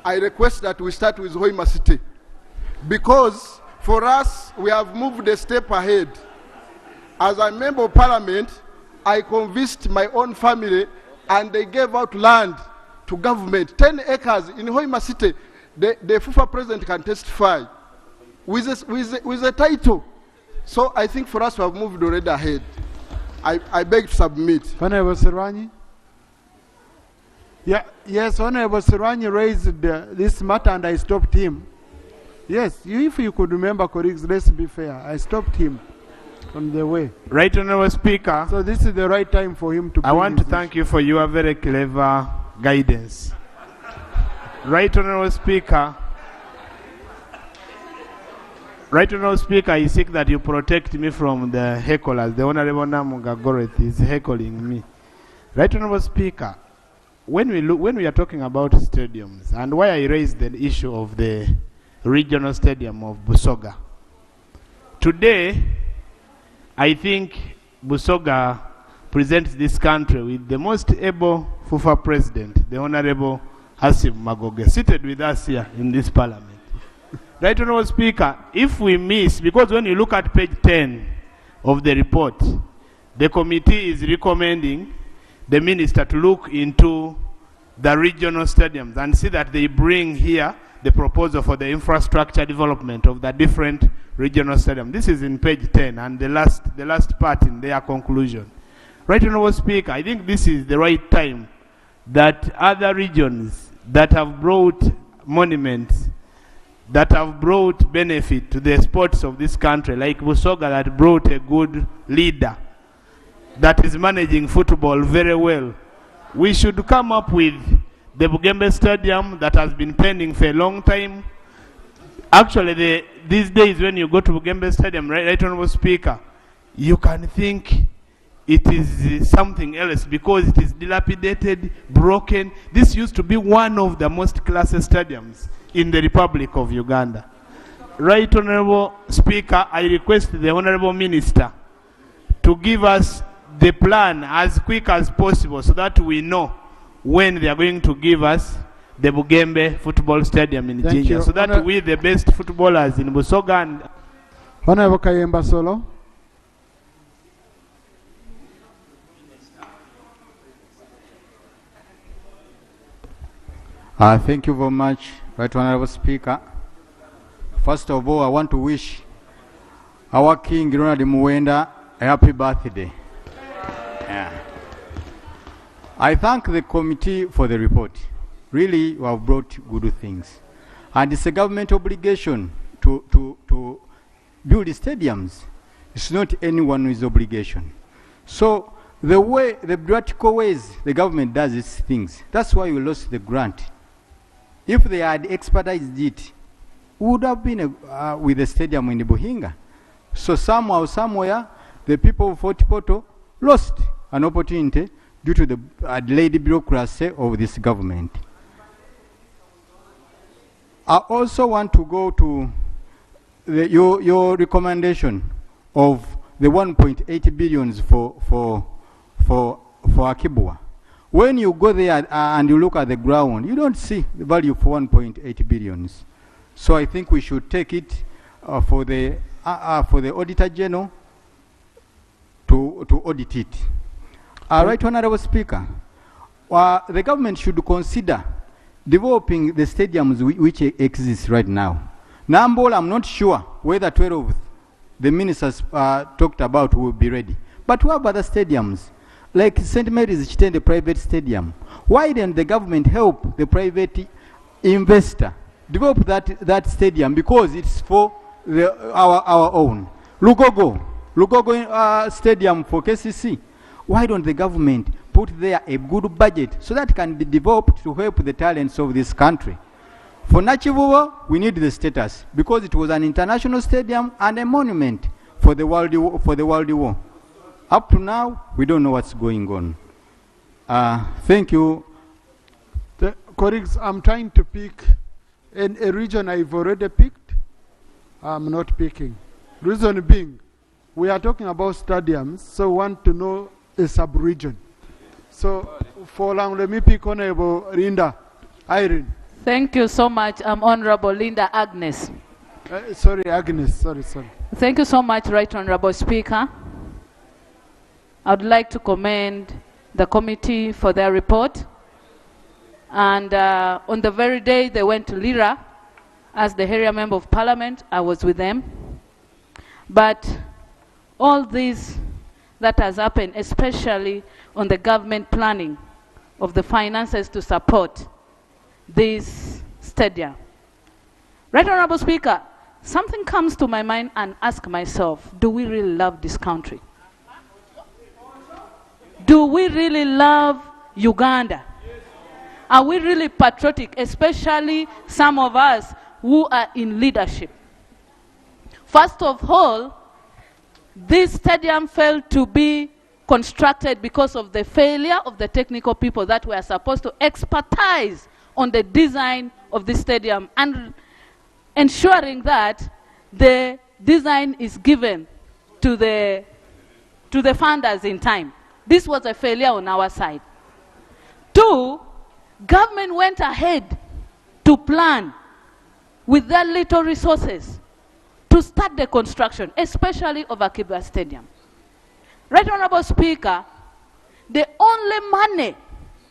I request that we start with Hoima City. Because for us, we have moved a step ahead. As a member of parliament, I convinced my own family and they gave out land to government, 10 acres in Hoima City. The FUFA president can testify with a title. So I think for us we have moved already ahead. I beg to submit. Honorable Serwanyi? Yeah, yes, Honorable Serwanyi raised this matter and I stopped him. Yes, if you could remember, colleagues, let's be fair. I stopped him on the way. Right Honorable Speaker. So this is the right time for him to I want to thank you for your very clever guidance. Right Honorable Speaker. Right Honorable Speaker, I seek that you protect me from the hecklers. The Honorable Namunga Goreth is heckling me. Right Honorable Speaker, when we are talking about stadiums, and why I raised the issue of the regional stadium of Busoga. Today, I think Busoga presents this country with the most able FUFA president, the Honorable Hasim Magoge, seated with us here in this parliament. Right Honorable Speaker, if we miss, because when you look at page 10 of the report, the committee is recommending the minister to look into the regional stadiums and see that they bring here the proposal for the infrastructure development of the different regional stadiums. This is in page 10 and the last part in their conclusion. Right Honorable Speaker, I think this is the right time that other regions that have brought monuments, that have brought benefit to the sports of this country, like Busoga that brought a good leader that is managing football very well. We should come up with the Bugembe Stadium that has been pending for a long time. Actually, these days when you go to Bugembe Stadium, right Honorable Speaker, you can think it is something else because it is dilapidated, broken. This used to be one of the most classy stadiums in the Republic of Uganda. Right Honorable Speaker, I request the Honorable Minister to give us the plan as quick as possible so that we know when they are going to give us the Bugembe Football Stadium in Jinja, so that we, the best footballers in Busoga and... Honorable Kayemba Solo. Thank you very much, Right Honorable Speaker. First of all, I want to wish our King Ronald Muwenda a happy birthday. Yeah. I thank the committee for the report. Really, you have brought good things. And it's a government obligation to build stadiums. It's not anyone's obligation. So the practical ways the government does its things, that's why we lost the grant. If they had expedited it, we would have been with the stadium in the Buhinga. So somehow, somewhere, the people of Fort Portal lost an opportunity due to the delayed bureaucracy of this government. I also want to go to your recommendation of the 1.8 billions for Akibwa. When you go there and you look at the ground, you don't see the value for 1.8 billions. So I think we should take it for the Auditor General to audit it. Right Honorable Speaker, the government should consider developing the stadiums which exist right now. Nambol, I'm not sure whether 12 the ministers talked about will be ready. But what about the stadiums? Like St. Mary's Chitende private stadium. Why didn't the government help the private investor develop that stadium? Because it's for our own. Lugogo stadium for KCC. Why don't the government put there a good budget so that can be developed to help the talents of this country? For Nachivuwa, we need the status because it was an international stadium and a monument for the World War. Up to now, we don't know what's going on. Thank you. Colleagues, I'm trying to pick a region I've already picked. I'm not picking. Reason being, we are talking about stadiums, so we want to know a sub-region. So, for long, let me pick Honorable Linda Irene. Thank you so much. I'm Honorable Linda Agnes. Sorry, Agnes. Sorry. Thank you so much, Right Honorable Speaker. I would like to commend the committee for their report. And on the very day they went to Lira, as the area member of parliament, I was with them. But all this that has happened, especially on the government planning of the finances to support this stadium. Right Honorable Speaker, something comes to my mind and ask myself, do we really love this country? Do we really love Uganda? Are we really patriotic, especially some of us who are in leadership? First of all, this stadium failed to be constructed because of the failure of the technical people that were supposed to expertise on the design of the stadium and ensuring that the design is given to the funders in time. This was a failure on our side. Two, government went ahead to plan with their little resources to start the construction, especially of Akiba Stadium. Right Honorable Speaker, the only money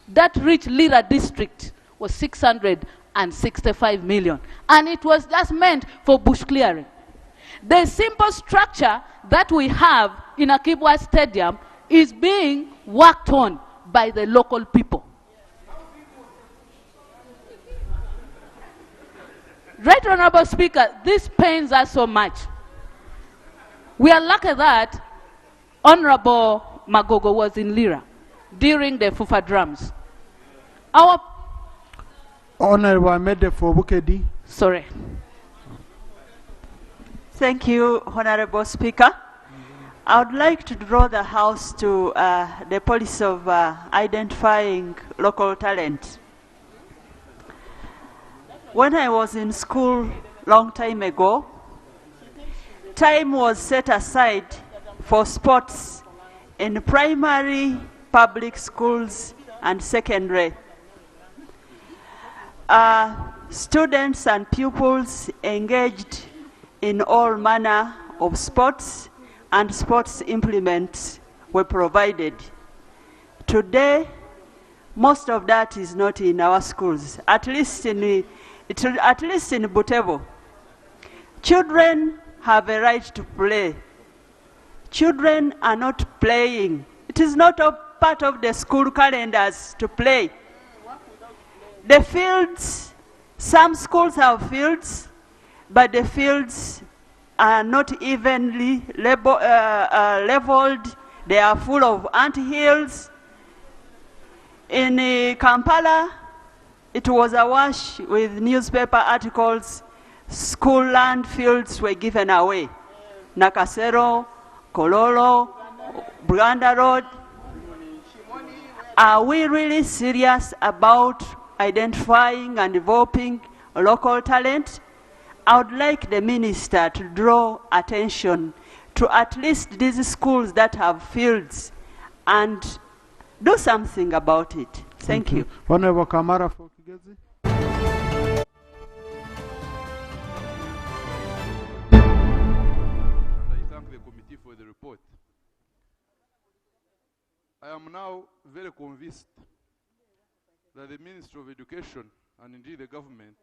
that reached Lira district was 665 million, and it was just meant for bush clearing. The simple structure that we have in Akibwa Stadium is being worked on by the local people. Right Honorable Speaker, this pains us so much. We are lucky that Honorable Magogo was in Lira during the Fufa drums. Our Honorable Amede for Bukedi. Sorry. Thank you, Honorable Speaker. I would like to draw the House to the policy of identifying local talent. When I was in school long time ago, time was set aside for sports in primary, public schools, and secondary. Students and pupils engaged in all manner of sports, and sports implements were provided. Today, most of that is not in our schools, at least in Butevo. Children have a right to play. Children are not playing. It is not a part of the school calendars to play. The fields, some schools have fields, but the fields are not evenly leveled. They are full of anthills. In Kampala, it was awash with newspaper articles. School land fields were given away. Nakasero, Kololo, Buganda Road. Are we really serious about identifying and developing local talent? I would like the minister to draw attention to at least these schools that have fields and do something about it. Thank you. Honorable Kamara for Kigezi. I thank the committee for the report. I am now very convinced that the Ministry of Education and indeed the government